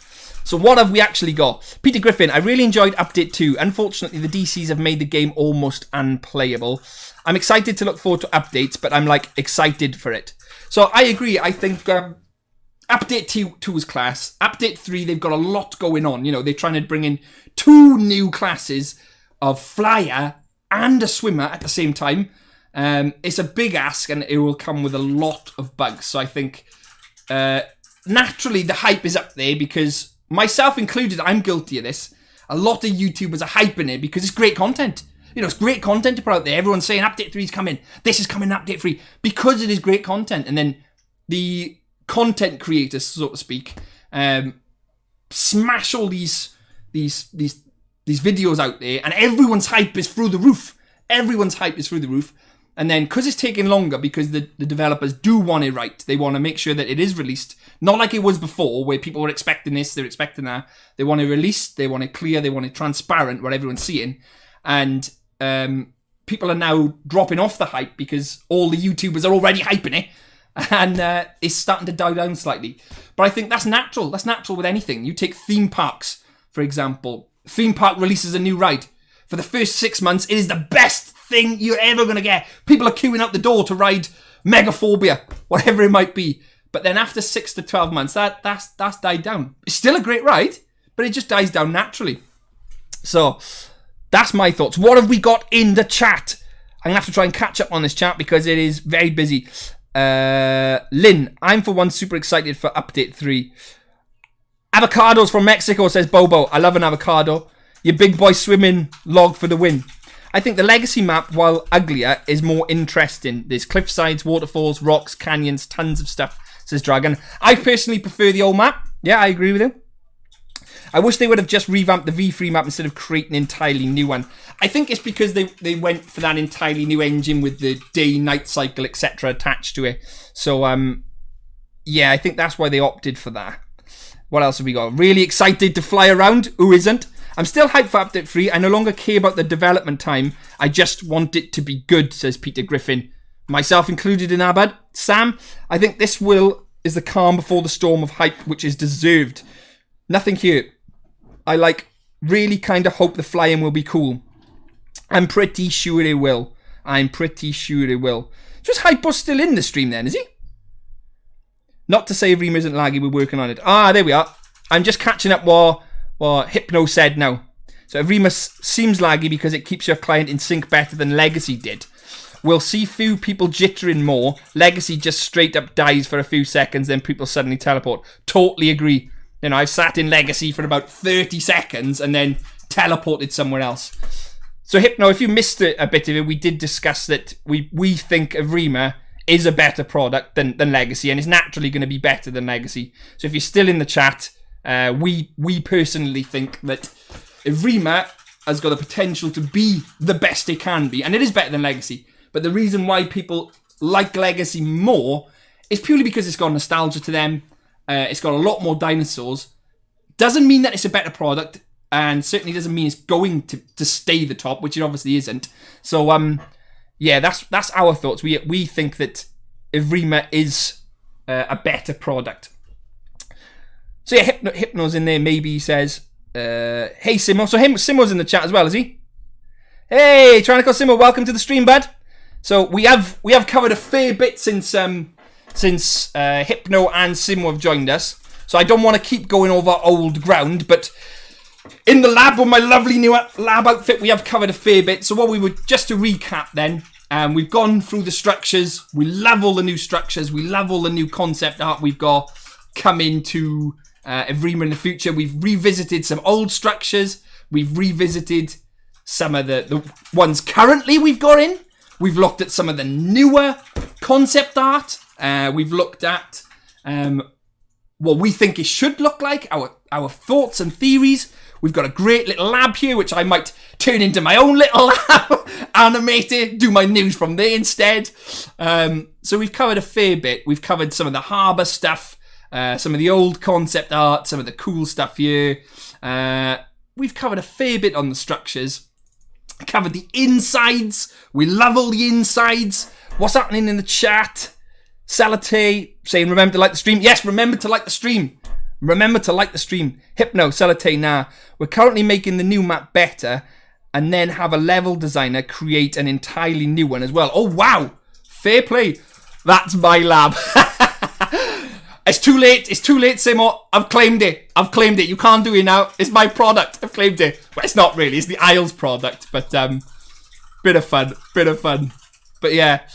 So what have we actually got? Peter Griffin, I really enjoyed Update 2. Unfortunately, the DCs have made the game almost unplayable. I'm excited to look forward to updates, but I'm excited for it. So I agree. I think Update 2 is class. Update 3, they've got a lot going on. You know, they're trying to bring in 2 new classes of flyer and a swimmer at the same time. It's a big ask and it will come with a lot of bugs. So I think naturally the hype is up there because myself included, I'm guilty of this. A lot of YouTubers are hyping it because it's great content. You know, it's great content to put out there. Everyone's saying Update 3 is coming. This is coming, Update 3. Because it is great content. And then the content creators, so to speak, smash all these videos out there, and everyone's hype is through the roof. Everyone's hype is through the roof. And then, because it's taking longer, because the developers do want it right, they want to make sure that it is released, not like it was before, where people were expecting this, they're expecting that. They want it released, they want it clear, they want it transparent, what everyone's seeing. And people are now dropping off the hype because all the YouTubers are already hyping it. And it's starting to die down slightly. But I think that's natural. That's natural with anything. You take theme parks, for example. Theme park releases a new ride. For the first 6 months, it is the best thing you're ever going to get. People are queuing out the door to ride Megaphobia, whatever it might be. But then after 6 to 12 months, that's died down. It's still a great ride, but it just dies down naturally. So that's my thoughts. What have we got in the chat? I'm going to have to try and catch up on this chat because it is very busy. Lynn, I'm for one super excited for Update 3. Avocados from Mexico, says Bobo. I love an avocado. Your big boy swimming log for the win. I think the Legacy map, while uglier, is more interesting. There's cliffsides, waterfalls, rocks, canyons, tons of stuff, says Dragon. I personally prefer the old map. Yeah, I agree with him. I wish they would have just revamped the V3 map instead of creating an entirely new one. I think it's because they went for that entirely new engine with the day-night cycle, etc. attached to it. So, yeah, I think that's why they opted for that. What else have we got? Really excited to fly around? Who isn't? I'm still hyped for Update 3. I no longer care about the development time. I just want it to be good, says Peter Griffin. Myself included in Abad. Sam, I think this is the calm before the storm of hype, which is deserved. Nothing here. I really kind of hope the flying will be cool. I'm pretty sure it will. I'm pretty sure it will. Just Hypo's still in the stream then, is he? Not to say Evrima isn't laggy, we're working on it. Ah, there we are. I'm just catching up what Hypno said now. So Evrima seems laggy because it keeps your client in sync better than Legacy did. We'll see few people jittering more. Legacy just straight up dies for a few seconds, then people suddenly teleport. Totally agree. You know, I've sat in Legacy for about 30 seconds and then teleported somewhere else. So Hypno, if you missed a bit of it, we did discuss that we think Evrima is a better product than Legacy, and it's naturally going to be better than Legacy. So if you're still in the chat, we personally think that Evrima has got the potential to be the best it can be, and it is better than Legacy. But the reason why people like Legacy more is purely because it's got nostalgia to them. It's got a lot more dinosaurs. Doesn't mean that it's a better product, and certainly doesn't mean it's going to stay the top, which it obviously isn't. So, yeah, that's our thoughts. We think that Evrima is a better product. So yeah, Hypno's in there. Maybe he says, "Hey Simo." So Simo's in the chat as well, is he? Hey, Trinical Simo, welcome to the stream, bud. So we have covered a fair bit since Hypno and Simo have joined us. So I don't want to keep going over old ground, but in the lab with my lovely new lab outfit, we have covered a fair bit. So what we would, just to recap then, we've gone through the structures. We love all the new structures. We love all the new concept art we've got coming to Evrima in the future. We've revisited some old structures. We've revisited some of the ones currently we've got in. We've looked at some of the newer concept art. We've looked at what we think it should look like, our thoughts and theories. We've got a great little lab here, which I might turn into my own little lab, animate it, do my news from there instead. So we've covered a fair bit. We've covered some of the harbour stuff, some of the old concept art, some of the cool stuff here. We've covered a fair bit on the structures. Covered the insides. We love all the insides. What's happening in the chat? Salate saying remember to like the stream. Yes, remember to like the stream. Remember to like the stream. Hypno, Salate, nah. We're currently making the new map better and then have a level designer create an entirely new one as well. Oh, wow. Fair play. That's my lab. It's too late. It's too late, Simo. I've claimed it. I've claimed it. You can't do it now. It's my product. I've claimed it. Well, it's not really. It's the Isles product. But bit of fun. Bit of fun. But yeah.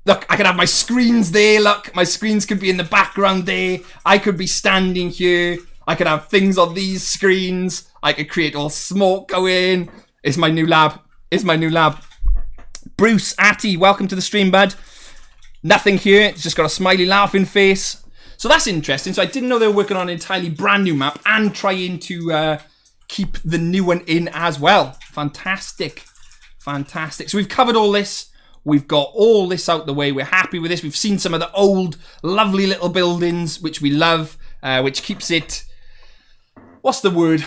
Look, I could have my screens there. Look, my screens could be in the background there. I could be standing here. I could have things on these screens. I could create all smoke going. It's my new lab. It's my new lab. Bruce, Atty, welcome to the stream, bud. Nothing here. It's just got a smiley laughing face. So that's interesting. So I didn't know they were working on an entirely brand new map and trying to keep the new one in as well. Fantastic. Fantastic. So we've covered all this. We've got all this out the way. We're happy with this. We've seen some of the old, lovely little buildings, which we love, which keeps it, what's the word?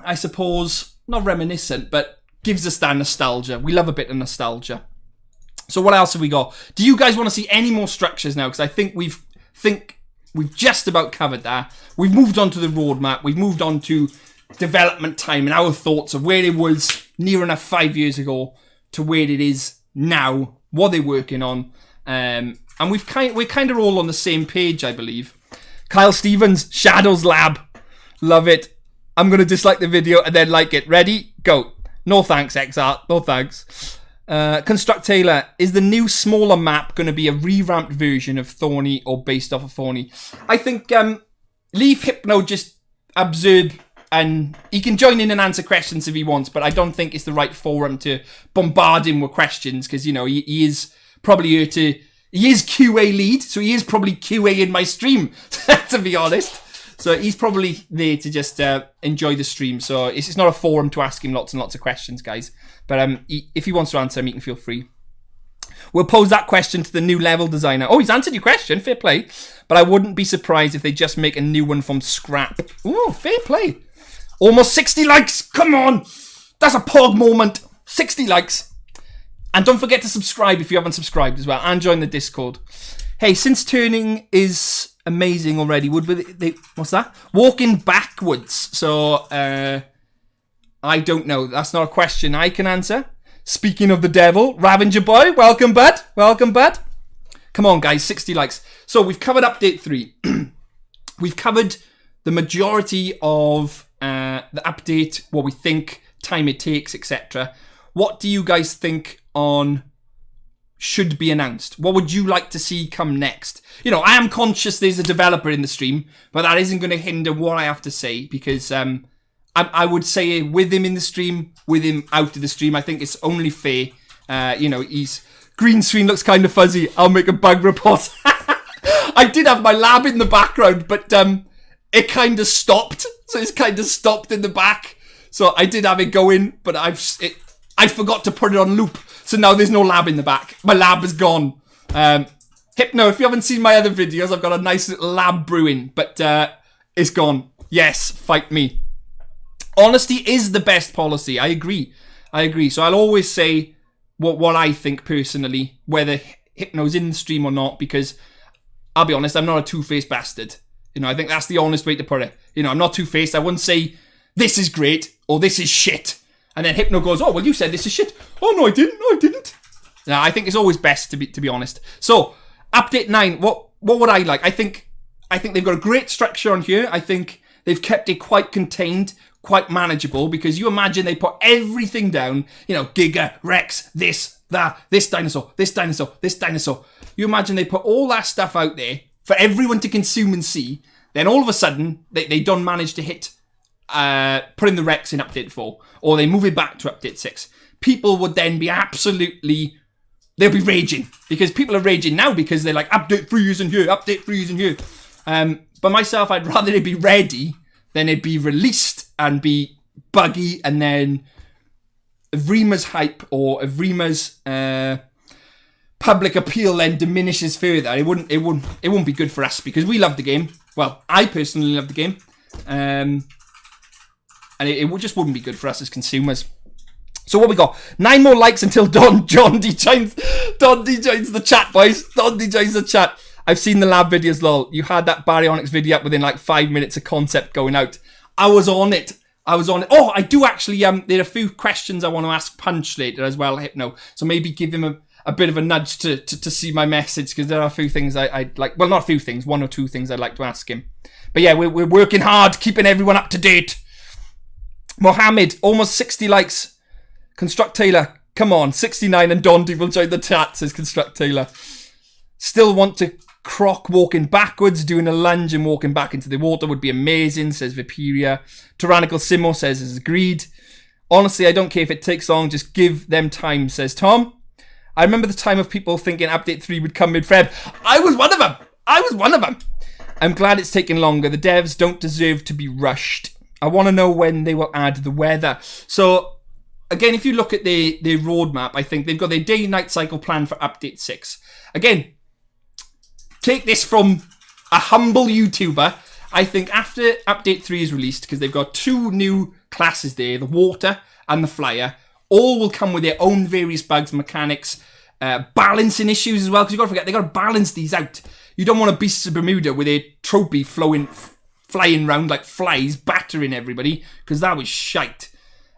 I suppose, not reminiscent, but gives us that nostalgia. We love a bit of nostalgia. So what else have we got? Do you guys want to see any more structures now? Because I think we've just about covered that. We've moved on to the roadmap. We've moved on to development time and our thoughts of where it was near enough 5 years ago to where it is now, what they're working on. And we're kind of all on the same page, I believe. Kyle Stevens, Shadows Lab. Love it. I'm going to dislike the video and then like it. Ready? Go. No thanks, XR. No thanks. Construct Taylor, is the new smaller map going to be a revamped version of Thorny or based off of Thorny? I think leave Hypno just observe, and he can join in and answer questions if he wants, but I don't think it's the right forum to bombard him with questions because, you know, he is probably here to... He is QA lead, so he is probably QA in my stream, to be honest. So he's probably there to just enjoy the stream. So it's not a forum to ask him lots and lots of questions, guys. But if he wants to answer them, he can feel free. We'll pose that question to the new level designer. Oh, he's answered your question. Fair play. But I wouldn't be surprised if they just make a new one from scrap. Oh, fair play. Almost 60 likes. Come on. That's a pog moment. 60 likes. And don't forget to subscribe if you haven't subscribed as well. And join the Discord. Hey, since turning is amazing already, would they what's that? Walking backwards. So, I don't know. That's not a question I can answer. Speaking of the devil, Ravenger boy, welcome, bud. Welcome, bud. Come on, guys, 60 likes. So we've covered update 3. We've covered the majority of the update, what we think, time it takes, etc. What do you guys think on should be announced? What would you like to see come next? You know, I am conscious there's a developer in the stream, but that isn't going to hinder what I have to say, because I would say with him in the stream, with him out of the stream, I think it's only fair. You know, he's... Green screen looks kind of fuzzy. I'll make a bug report. I did have my lab in the background, but it kind of stopped. So it's kind of stopped in the back. So I did have it going, but I forgot to put it on loop. So now there's no lab in the back. My lab is gone. Hypno, if you haven't seen my other videos, I've got a nice little lab brewing, but it's gone. Yes, fight me. Honesty is the best policy. I agree. So I'll always say what I think personally, whether Hypno's in the stream or not, because I'll be honest, I'm not a two-faced bastard. You know, I think that's the honest way to put it. You know, I'm not two-faced. I wouldn't say this is great or this is shit. And then Hypno goes, oh, well, you said this is shit. Oh, no, I didn't. No, I think it's always best to be honest. So, update 9, what would I like? I think they've got a great structure on here. I think they've kept it quite contained, quite manageable, because you imagine they put everything down, you know, Giga, Rex, this, that, this dinosaur. You imagine they put all that stuff out there for everyone to consume and see, then all of a sudden, they don't manage to hit putting the Rex in update 4, or they move it back to update 6. People would then be they'll be raging, because people are raging now because they're like, update 3 is in here. But myself, I'd rather it be ready than it be released and be buggy, and then Evrima's hype or Evrima's public appeal then diminishes further. It wouldn't be good for us, because we love the game. Well, I personally love the game, and it just wouldn't be good for us as consumers. So what we got? 9 more likes until John D joins the chat, boys. Don D joins the chat. I've seen the lab videos, lol. You had that Baryonyx video up within like 5 minutes of concept going out. I was on it. Oh, I do actually, there are a few questions I want to ask Punch later as well, Hypno. So maybe give him a bit of a nudge to see my message, because there are a few things I'd like, well, not a few things, 1 or 2 things I'd like to ask him. But yeah, we're working hard, keeping everyone up to date. Mohammed, almost 60 likes. Construct Taylor, come on, 69, and Dondi will join the chat, says Construct Taylor. Still want to croc walking backwards, doing a lunge and walking back into the water would be amazing, says Viperia. Tyrannical Simo says is agreed. Honestly, I don't care if it takes long, just give them time, says Tom. I remember the time of people thinking update 3 would come mid-Feb. I was one of them. I'm glad it's taken longer. The devs don't deserve to be rushed. I want to know when they will add the weather. So, again, if you look at the roadmap, I think they've got their day-night cycle planned for update 6. Again, take this from a humble YouTuber. I think after update 3 is released, because they've got 2 new classes there, the water and the flyer, all will come with their own various bugs, mechanics, balancing issues as well, because you've got to forget, they've got to balance these out. You don't want a Beasts of Bermuda with a trophy flying around like flies, battering everybody, because that was shite.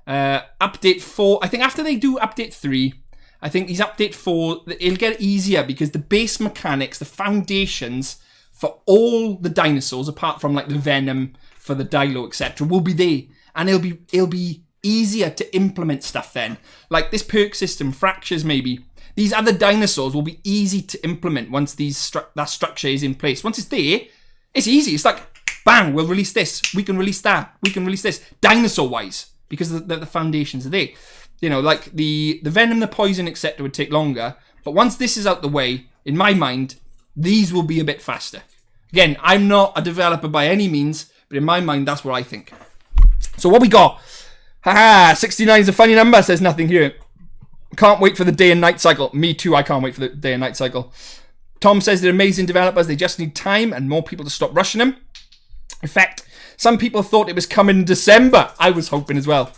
Update 4, I think after they do update 3, I think these update 4, it'll get easier, because the base mechanics, the foundations for all the dinosaurs, apart from like the venom for the Dilo, etc., will be there, and it'll be easier to implement stuff then. Like this perk system, fractures maybe. These other dinosaurs will be easy to implement once that structure is in place. Once it's there, it's easy. It's like, bang, we'll release this. We can release that. We can release this. Dinosaur-wise, because the foundations are there. You know, like the venom, the poison, etc. would take longer. But once this is out the way, in my mind, these will be a bit faster. Again, I'm not a developer by any means, but in my mind, that's what I think. So what we got? Haha, 69 is a funny number, says nothing here. Can't wait for the day and night cycle. Me too, I can't wait for the day and night cycle. Tom says they're amazing developers. They just need time and more people to stop rushing them. In fact, some people thought it was coming in December. I was hoping as well.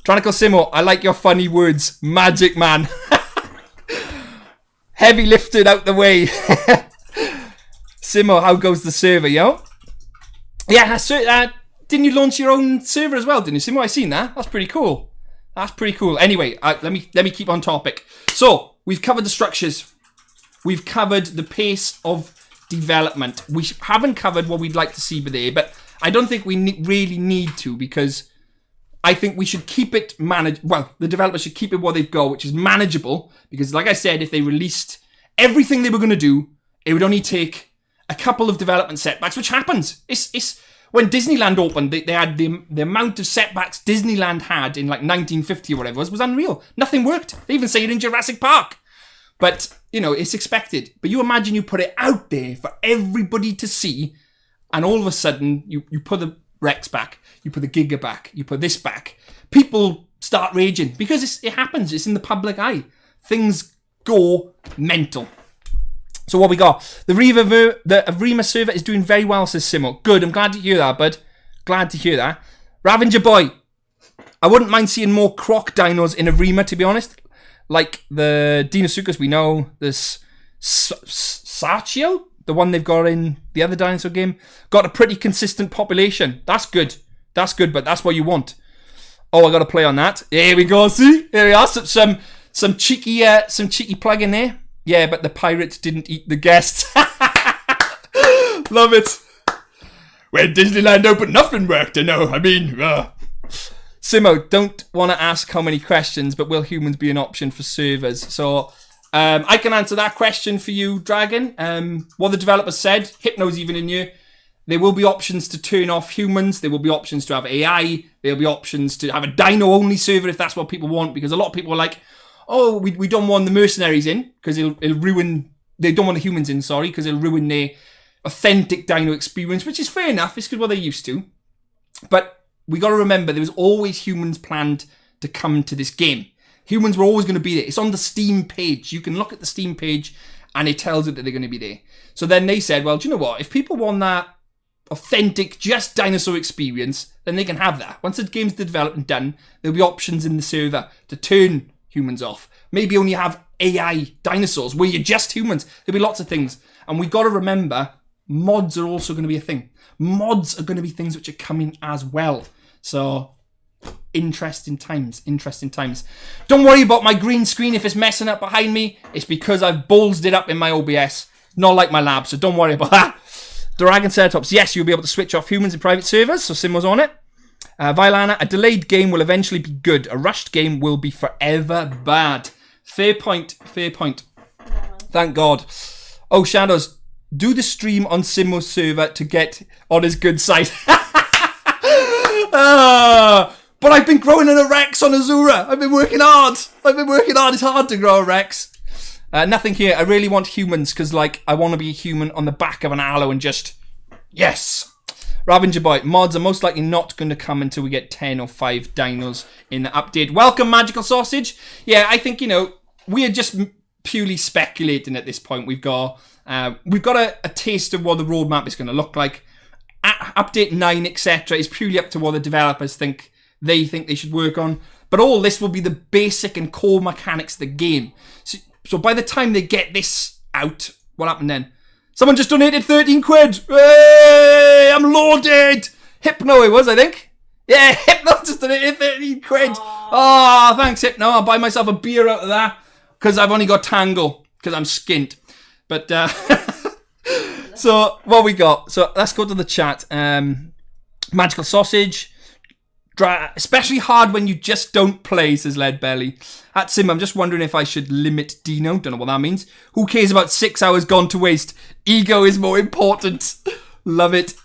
Tyrannical Simo, I like your funny words. Magic man. Heavy lifted out the way. Simo, how goes the server, yo? Yeah, didn't you launch your own server as well, didn't you, Simo? I seen that. That's pretty cool. Anyway, let me keep on topic. So, we've covered the structures. we've covered the pace of development. We haven't covered what we'd like to see there, but I don't think we really need to, because I think we should keep it the developers should keep it what they've got, which is manageable, because like I said, if they released everything they were going to do, it would only take a couple of development setbacks, which happens. It's when Disneyland opened, they had the amount of setbacks Disneyland had in like 1950 or whatever was unreal. Nothing worked. They even say it in Jurassic Park. But, you know, it's expected. But you imagine you put it out there for everybody to see, and all of a sudden you put the Rex back, you put the Giga back, you put this back. People start raging because it happens. It's in the public eye. Things go mental. So what we got? The Evrima server is doing very well, says Simo. Good, I'm glad to hear that, bud. Glad to hear that. Ravenger boy, I wouldn't mind seeing more croc dinos in Evrima, to be honest. Like the Deinosuchus we know, this Sarchio, the one they've got in the other dinosaur game, got a pretty consistent population. That's good. That's good, but that's what you want. Oh, I got to play on that. Here we go, see? Here we are. Some cheeky plug in there. Yeah, but the pirates didn't eat the guests. Love it. When Disneyland opened, nothing worked, I know. I mean, Simo, don't want to ask how many questions, but will humans be an option for servers? So, I can answer that question for you, Dragon. What the developers said, Hypno's even in here. There will be options to turn off humans. There will be options to have AI. There will be options to have a dino-only server if that's what people want, because a lot of people are like, oh, we don't want the mercenaries in because it'll ruin. They don't want the humans in, sorry, because it'll ruin their authentic dino experience, which is fair enough. It's because what they're used to. But we got to remember there was always humans planned to come to this game. Humans were always going to be there. It's on the Steam page. You can look at the Steam page and it tells it that they're going to be there. So then they said, well, do you know what? If people want that authentic, just dinosaur experience, then they can have that. Once the game's developed and done, there'll be options in the server to turn humans off. Maybe only have AI dinosaurs where you're just humans. There'll be lots of things. And we got to remember, mods are also going to be a thing. Mods are going to be things which are coming as well. So, interesting times. Don't worry about my green screen if it's messing up behind me. It's because I've ballsed it up in my OBS. Not like my lab, so don't worry about that. Dragon Ceratops, yes, you'll be able to switch off humans in private servers, so Simo's on it. Violana, a delayed game will eventually be good. A rushed game will be forever bad. Fair point. Thank God. Oh, Shadows, do the stream on Simo's server to get on his good side. But I've been growing an Rex on Azura. I've been working hard. It's hard to grow a Rex. Nothing here. I really want humans because, like, I want to be a human on the back of an aloe and just, yes. Ravenger Boy, mods are most likely not going to come until we get 10 or 5 dinos in the update. Welcome, Magical Sausage. Yeah, I think, we are just purely speculating at this point. We've got a taste of what the roadmap is going to look like. Update 9, etc. is purely up to what the developers think they should work on. But all this will be the basic and core mechanics of the game. So by the time they get this out, what happened then? Someone just donated 13 quid. Hey, I'm loaded. Hypno it was, I think. Yeah, Hypno just donated 13 quid. Oh, thanks, Hypno. I'll buy myself a beer out of that because I've only got Tangle because I'm skint. But, so what we got? So let's go to the chat. Magical Sausage. Especially hard when you just don't play, says Lead Belly. At Sim, I'm just wondering if I should limit Dino. Don't know what that means. Who cares about 6 hours gone to waste? Ego is more important. Love it.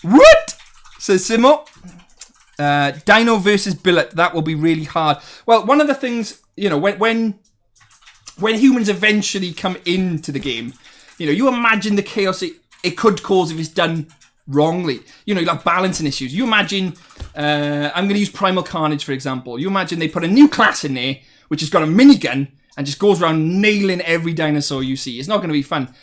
What? Says Simo. Dino versus Billet. That will be really hard. Well, one of the things, when humans eventually come into the game, you imagine the chaos it could cause if it's done wrongly. You'll have balancing issues. You imagine, I'm going to use Primal Carnage, for example. You imagine they put a new class in there, which has got a minigun, and just goes around nailing every dinosaur you see. It's not going to be fun.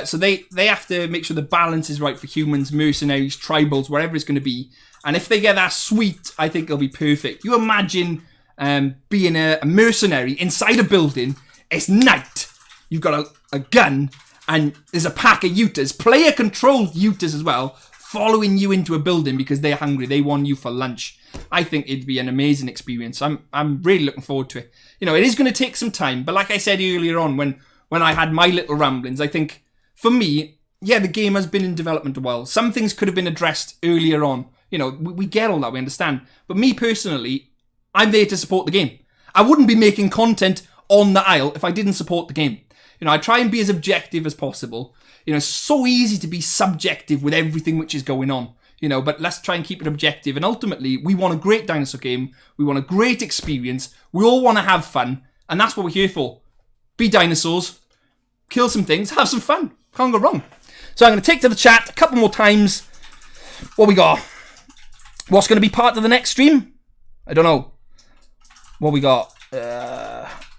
So they have to make sure the balance is right for humans, mercenaries, tribals, wherever it's going to be. And if they get that sweet, I think it'll be perfect. You imagine being a mercenary inside a building. It's night. You've got a gun, and there's a pack of Utahs, player-controlled Utahs as well, following you into a building because they're hungry. They want you for lunch. I think it'd be an amazing experience. I'm really looking forward to it. It is going to take some time, but like I said earlier on, when when I had my little ramblings. I think, for me, yeah, the game has been in development a while. Some things could have been addressed earlier on. You know, we get all that, we understand. But me personally, I'm there to support the game. I wouldn't be making content on the aisle if I didn't support the game. You know, I try and be as objective as possible. You know, it's so easy to be subjective with everything which is going on. You know, but let's try and keep it objective. And ultimately, we want a great dinosaur game. We want a great experience. We all want to have fun. And that's what we're here for. Be dinosaurs. Kill some things. Have some fun. Can't go wrong. So I'm going to take to the chat a couple more times. What we got? What's going to be part of the next stream? I don't know. What we got?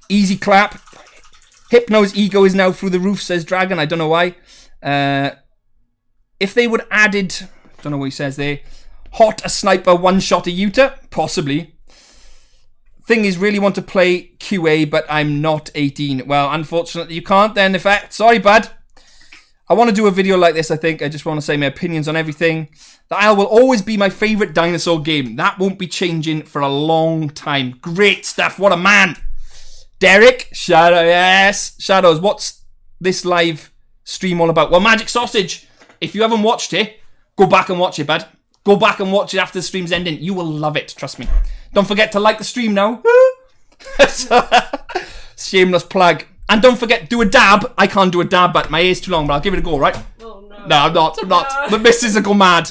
Easy clap. Hypno's ego is now through the roof, says Dragon. I don't know why. If they would added... Don't know what he says there. Hot a sniper, one-shot a Utah? Possibly. Thing is, really want to play QA, but I'm not 18. Well, unfortunately, you can't then, in fact. Sorry, bud. I want to do a video like this, I think. I just want to say my opinions on everything. The Isle will always be my favourite dinosaur game. That won't be changing for a long time. Great stuff. What a man. Derek. Shadow, yes. Shadows, what's this live stream all about? Well, Magic Sausage. If you haven't watched it, go back and watch it, bud. Go back and watch it after the stream's ending. You will love it, trust me. Don't forget to like the stream now. Shameless plug. And don't forget, do a dab. I can't do a dab, but my hair's too long, but I'll give it a go, right? Oh, no. No, I'm not. No. The missus will go mad.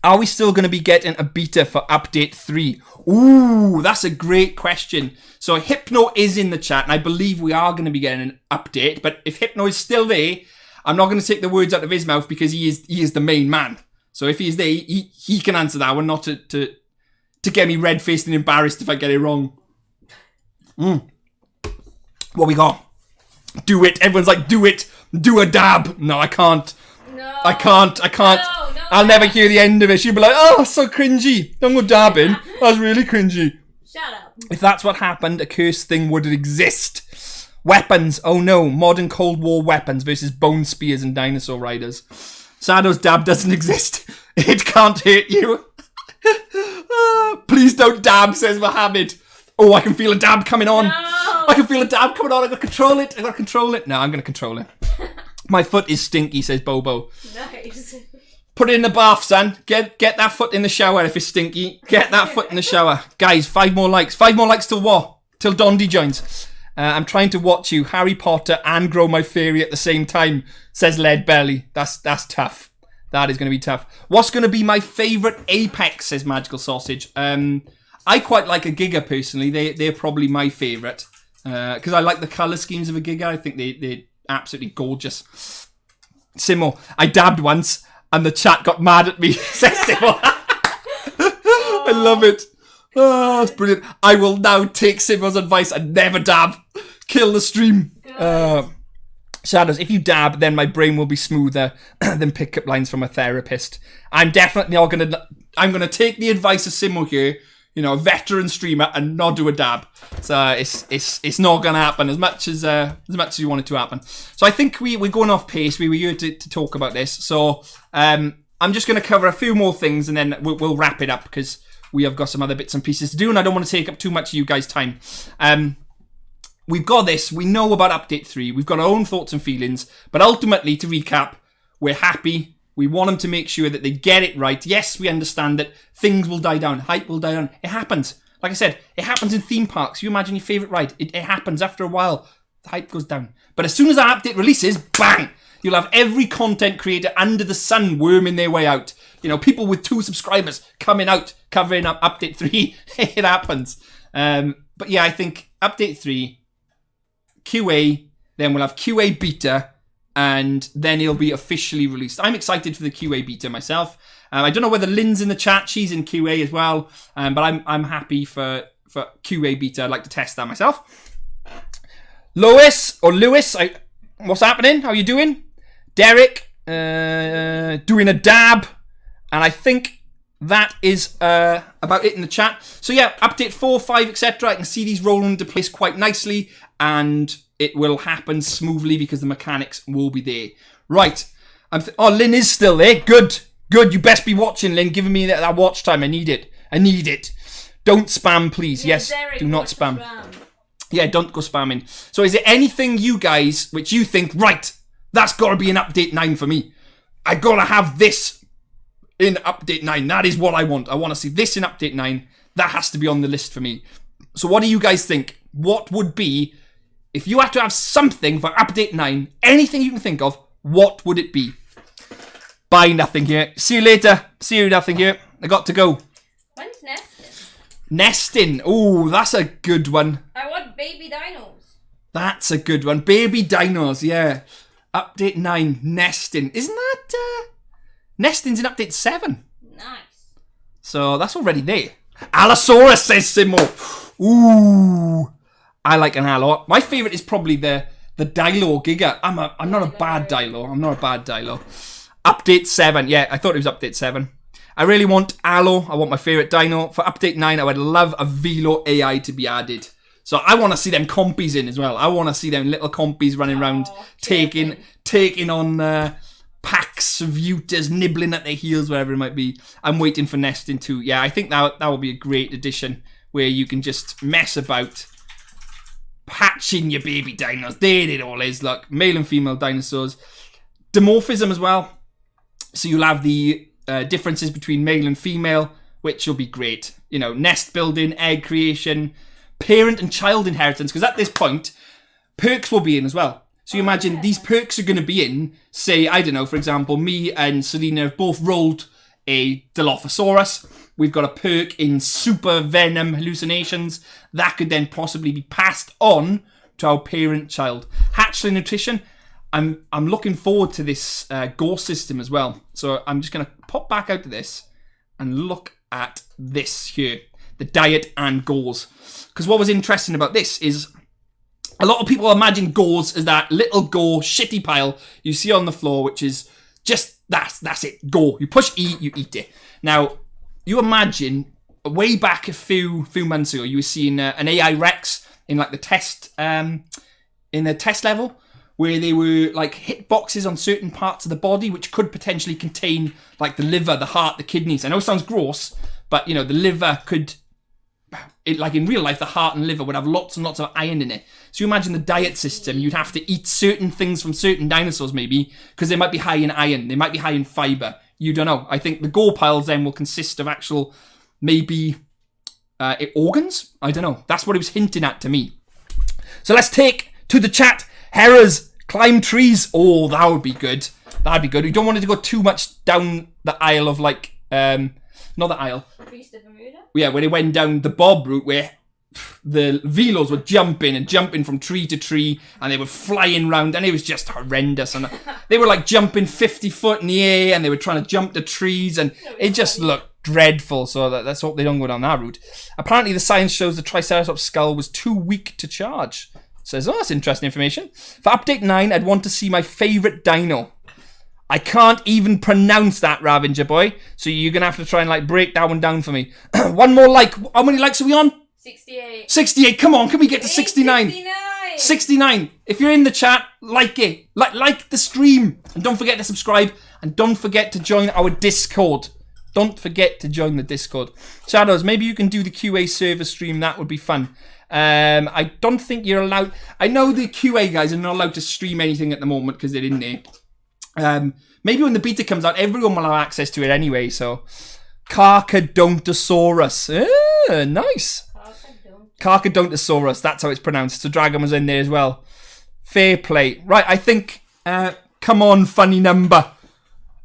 Are we still going to be getting a beta for update 3? Ooh, that's a great question. So Hypno is in the chat, and I believe we are going to be getting an update. But if Hypno is still there, I'm not going to take the words out of his mouth because he is the main man. So if he's there, he can answer that one, not to get me red-faced and embarrassed if I get it wrong. What we got? Do it. Everyone's like, do it. Do a dab. No, I can't. No. I can't. No, I'll never hear the end of it. She'll be like, oh, so cringy. Don't go dabbing. That's really cringy. Shut up. If that's what happened, a cursed thing would exist. Weapons. Oh no. Modern Cold War weapons versus bone spears and dinosaur riders. Sado's dab doesn't exist. It can't hurt you. Please don't dab, says Mohammed. Oh, I can feel a dab coming on. No. I can feel a dab coming on. I gotta control it. No, I'm gonna control it. My foot is stinky, says Bobo. Nice. Put it in the bath, son. Get that foot in the shower if it's stinky. Get that foot in the shower. Guys, 5 more likes. 5 more likes till what? Till Dondi joins. I'm trying to watch you, Harry Potter, and grow my fairy at the same time, says Lead Belly. That's tough. That is going to be tough. What's going to be my favourite Apex, says Magical Sausage. I quite like a Giga, personally. They're probably my favourite. Because I like the colour schemes of a Giga. I think they're absolutely gorgeous. Simo, I dabbed once, and the chat got mad at me, says Simo. I love it. Oh, that's brilliant. I will now take Simo's advice and never dab. Kill the stream. Shadows, if you dab, then my brain will be smoother than pickup lines from a therapist. I'm definitely not I'm gonna take the advice of Simo here, you know, a veteran streamer, and not do a dab. So it's not gonna happen as much as you want it to happen. So I think we're going off pace. We were here to talk about this. So I'm just gonna cover a few more things and then we'll wrap it up because we have got some other bits and pieces to do, and I don't want to take up too much of you guys' time. We've got this. We know about Update 3. We've got our own thoughts and feelings. But ultimately, to recap, we're happy. We want them to make sure that they get it right. Yes, we understand that things will die down. Hype will die down. It happens. Like I said, it happens in theme parks. You imagine your favourite ride. It happens after a while. The hype goes down. But as soon as that update releases, bang! You'll have every content creator under the sun worming their way out. You know, people with 2 subscribers coming out, covering up Update 3. It happens. But yeah, I think Update 3, QA, then we'll have QA beta, and then it'll be officially released. I'm excited for the QA beta myself. I don't know whether Lynn's in the chat. She's in QA as well. But I'm happy for QA beta. I'd like to test that myself. Lewis, what's happening? How are you doing? Derek, doing a dab. And I think that is about it in the chat. So yeah, update 4, 5, etc. I can see these rolling into place quite nicely. And it will happen smoothly because the mechanics will be there. Right. Lynn is still there. Good. You best be watching, Lynn. Giving me that watch time. I need it. Don't spam, please. Yes, Derek, do not spam. Yeah, don't go spamming. So is there anything you guys, which you think, right, that's got to be in update 9 for me. I got to have this in update 9. That is what I want. I want to see this in update 9. That has to be on the list for me. So what do you guys think? What would be, if you had to have something for update 9, anything you can think of, what would it be? Bye, nothing here. See you later. See you, nothing here. I got to go. When's nesting? Nesting. Oh, that's a good one. I want baby dinos. That's a good one. Baby dinos, yeah. Update 9, nesting. Isn't that... Nesting's in update 7. Nice. So that's already there. Allosaurus, says Simo. Ooh. I like an allo. My favourite is probably the Dilo Giga. I'm not a bad Dilo. I'm not a bad Dilo. Update 7. Yeah, I thought it was update 7. I really want Allo. I want my favourite dino. For update 9, I would love a Velo AI to be added. So I want to see them compies in as well. I want to see them little compies running around, taking on packs of Utas, nibbling at their heels, wherever it might be. I'm waiting for nesting too. Yeah, I think that will be a great addition where you can just mess about, patching your baby dinos. There it all is. Look, male and female dinosaurs. Dimorphism as well. So you'll have the differences between male and female, which will be great. You know, nest building, egg creation, parent and child inheritance. Because at this point, perks will be in as well. So you imagine these perks are going to be in, say, I don't know, for example, me and Selena have both rolled a Dilophosaurus. We've got a perk in super venom hallucinations. That could then possibly be passed on to our parent child. Hatchling nutrition. I'm looking forward to this gore system as well. So I'm just going to pop back out to this and look at this here. The diet and gores. Because what was interesting about this is a lot of people imagine gores as that little gore shitty pile you see on the floor, which is just, that's it, gore. You push E, you eat it. Now, you imagine way back a few months ago, you were seeing an AI Rex in like the test level, where they were like hit boxes on certain parts of the body, which could potentially contain like the liver, the heart, the kidneys. I know it sounds gross, but you know, the liver could, like in real life, the heart and liver would have lots and lots of iron in it. So you imagine the diet system, you'd have to eat certain things from certain dinosaurs maybe, because they might be high in iron, they might be high in fiber. You don't know. I think the gore piles then will consist of actual, maybe, organs? I don't know. That's what it was hinting at to me. So let's take to the chat. Heras, climb trees. Oh, that would be good. That'd be good. We don't want it to go too much down the aisle of like, not the aisle. Priest of Bermuda? Yeah, where they went down the Bob route where the Velos were jumping from tree to tree, and they were flying round, and it was just horrendous. And they were like jumping 50 foot in the air, and they were trying to jump the trees, and it just looked dreadful. So let's hope they don't go down that route. Apparently, the science shows the Triceratops skull was too weak to charge. Says, oh, that's interesting information. For update 9, I'd want to see my favourite dino. I can't even pronounce that, Ravenger boy. So you're going to have to try and like break that one down for me. One more like. How many likes are we on? 68. 68. Come on, can we get to 69? 69. 69. If you're in the chat, like it. Like the stream. And don't forget to subscribe. And don't forget to join our Discord. Don't forget to join the Discord. Shadows, maybe you can do the QA server stream. That would be fun. I don't think you're allowed. I know the QA guys are not allowed to stream anything at the moment because they're in there. Maybe when the beta comes out, everyone will have access to it anyway. So, Carcadontosaurus. Nice. Carcadontosaurus. That's how it's pronounced. So Dragon was in there as well. Fair play. Right, I think. Come on, funny number.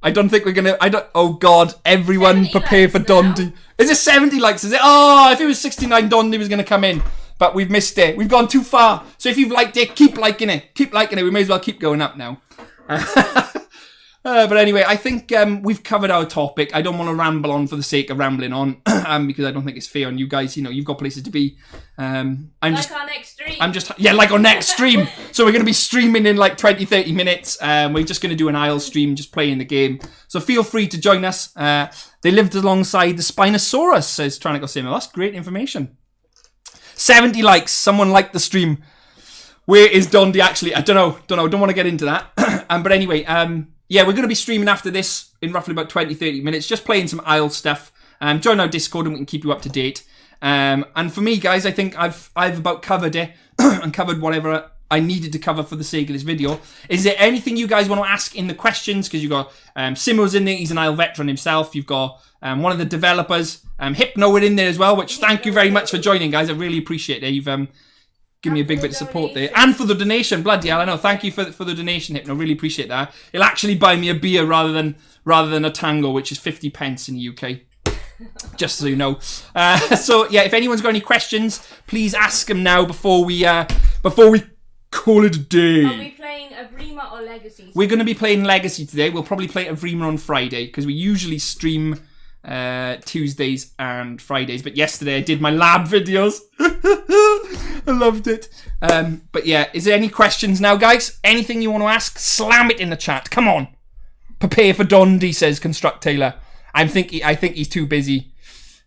I don't think we're gonna. Oh God! Everyone prepare for Dondi. Is it 70 likes? Is it? Oh, if it was 69, Dondi was gonna come in. But we've missed it. We've gone too far. So if you've liked it, keep liking it. Keep liking it. We may as well keep going up now. But anyway, I think we've covered our topic. I don't want to ramble on for the sake of rambling on, because I don't think it's fair on you guys. You know, you've got places to be. Our next stream. Like our next stream. So we're going to be streaming in like 20, 30 minutes. We're just going to do an aisle stream, just playing the game. So feel free to join us. They lived alongside the Spinosaurus, says Tranical Sim. That's great information. 70 likes. Someone liked the stream. Where is Dondi actually? I don't know. Don't want to get into that. But anyway, yeah, we're going to be streaming after this in roughly about 20, 30 minutes. Just playing some Isle stuff. Join our Discord and we can keep you up to date. And for me, guys, I think I've about covered it and covered whatever I needed to cover for the sake of this video. Is there anything you guys want to ask in the questions? Because you've got Simo's in there. He's an Isle veteran himself. You've got one of the developers, Hypno, in there as well, which thank you very much for joining, guys. I really appreciate it. You've given me a big bit of support there. And for the donation. Bloody hell, I know. Thank you for the donation, Hypno. Really appreciate that. It'll actually buy me a beer rather than a tango, which is 50 pence in the UK. Just so you know. So yeah, if anyone's got any questions, please ask them now before we call it a day. Are we playing Evrima or Legacy? We're going to be playing Legacy today. We'll probably play Evrima on Friday because we usually stream Tuesdays and Fridays. But yesterday I did my lab videos. I loved it. But yeah, is there any questions now, guys? Anything you want to ask? Slam it in the chat. Come on. Prepare for Dondi, says Construct Taylor. I think he's too busy.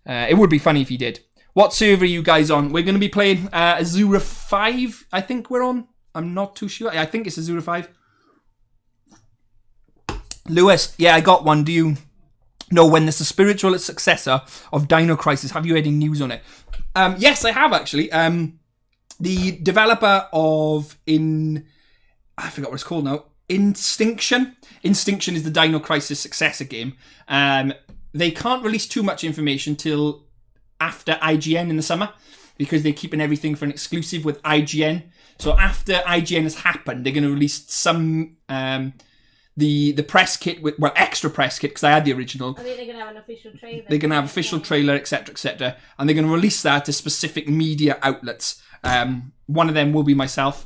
It would be funny if he did. What server are you guys on? We're going to be playing Azura 5, I think we're on. I'm not too sure. I think it's Azura 5. Lewis, yeah, I got one. Do you know when there's a spiritual successor of Dino Crisis? Have you had any news on it? Yes, I have actually. The developer of I forgot what it's called now. Instinction is the Dino Crisis successor game. They can't release too much information till after IGN in the summer because they're keeping everything for an exclusive with IGN. So after IGN has happened, they're going to release some the press kit with extra press kit because I had the original. I think they're going to have an official trailer. They're going to have official trailer, etc., and they're going to release that to specific media outlets. One of them will be myself.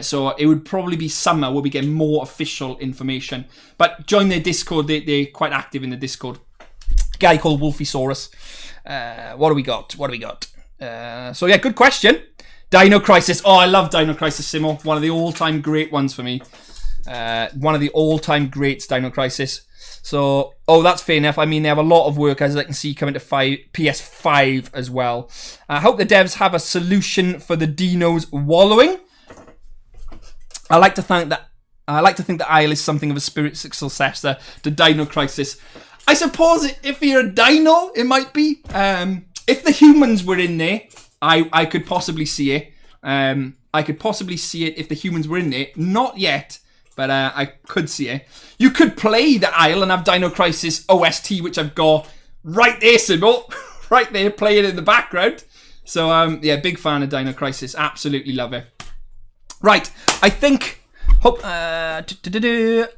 So it would probably be summer we'll be getting more official information. But join their Discord. They're quite active in the Discord. Guy called Wolfiesaurus. What do we got? So yeah, good question. Dino Crisis. Oh, I love Dino Crisis, Simo. One of the all-time great ones for me. One of the all-time greats, Dino Crisis. So, that's fair enough. I mean, they have a lot of work, as I can see, coming to PS5 as well. I hope the devs have a solution for the dinos wallowing. I like to think that Isle is something of a spiritual successor to Dino Crisis. I suppose if you're a dino, it might be. If the humans were in there, I could possibly see it. I could possibly see it if the humans were in there. Not yet, but I could see it. You could play the Isle and have Dino Crisis OST, which I've got right there, Sybil. Right there, playing in the background. So, yeah, big fan of Dino Crisis. Absolutely love it. Right, I think... I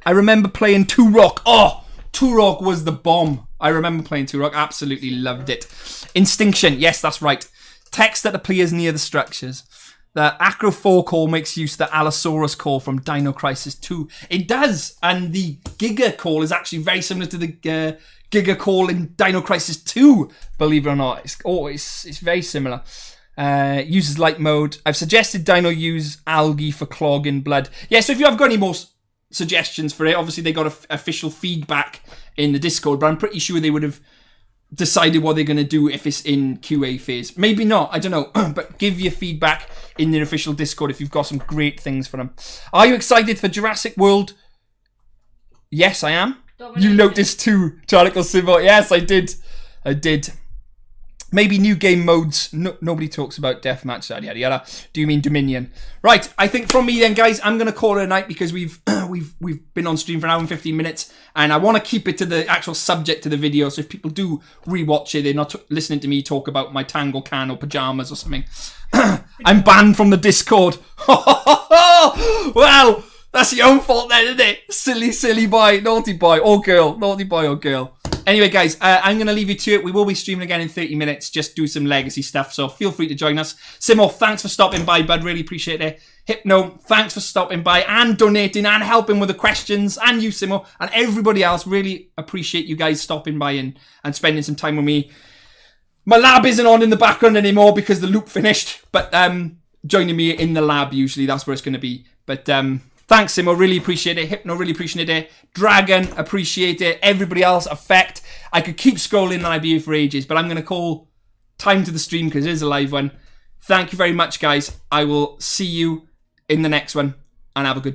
remember playing Turok. Oh, Turok was the bomb. I remember playing Turok. Absolutely loved it. Instinction. Yes, that's right. Text that appears near the structures. The Acro 4 call makes use of the Allosaurus call from Dino Crisis 2. It does. And the Giga call is actually very similar to the Giga call in Dino Crisis 2. Believe it or not. It's very similar. Uses light mode. I've suggested Dino use algae for clogging blood. Yeah, so if you have got any more suggestions for it, obviously they got official feedback in the Discord, but I'm pretty sure they would have decided what they're going to do if it's in QA phase. Maybe not, I don't know, but give your feedback in the official Discord if you've got some great things for them. Are you excited for Jurassic World? Yes, I am. You noticed too, Charlicle Symbol. Yes, I did. Maybe new game modes. Nobody talks about deathmatch. Yada yada. Do you mean Dominion? Right. I think from me then, guys, I'm gonna call it a night because we've been on stream for an hour and 15 minutes, and I want to keep it to the actual subject of the video. So if people do rewatch it, they're not listening to me talk about my Tango can or pajamas or something. I'm banned from the Discord. Well, that's your own fault then, isn't it? Silly boy, naughty boy, or girl, naughty boy or girl. Anyway, guys, I'm going to leave you to it. We will be streaming again in 30 minutes. Just do some legacy stuff, so feel free to join us. Simo, thanks for stopping by, bud. Really appreciate it. Hypno, thanks for stopping by and donating and helping with the questions. And you, Simo, and everybody else. Really appreciate you guys stopping by and spending some time with me. My lab isn't on in the background anymore because the loop finished. But joining me in the lab, usually, that's where it's going to be. But... thanks, Simo. Really appreciate it. Hypno, really appreciate it. Dragon, appreciate it. Everybody else, Effect. I could keep scrolling and I'd be here for ages, but I'm going to call time to the stream because it is a live one. Thank you very much, guys. I will see you in the next one, and have a good day.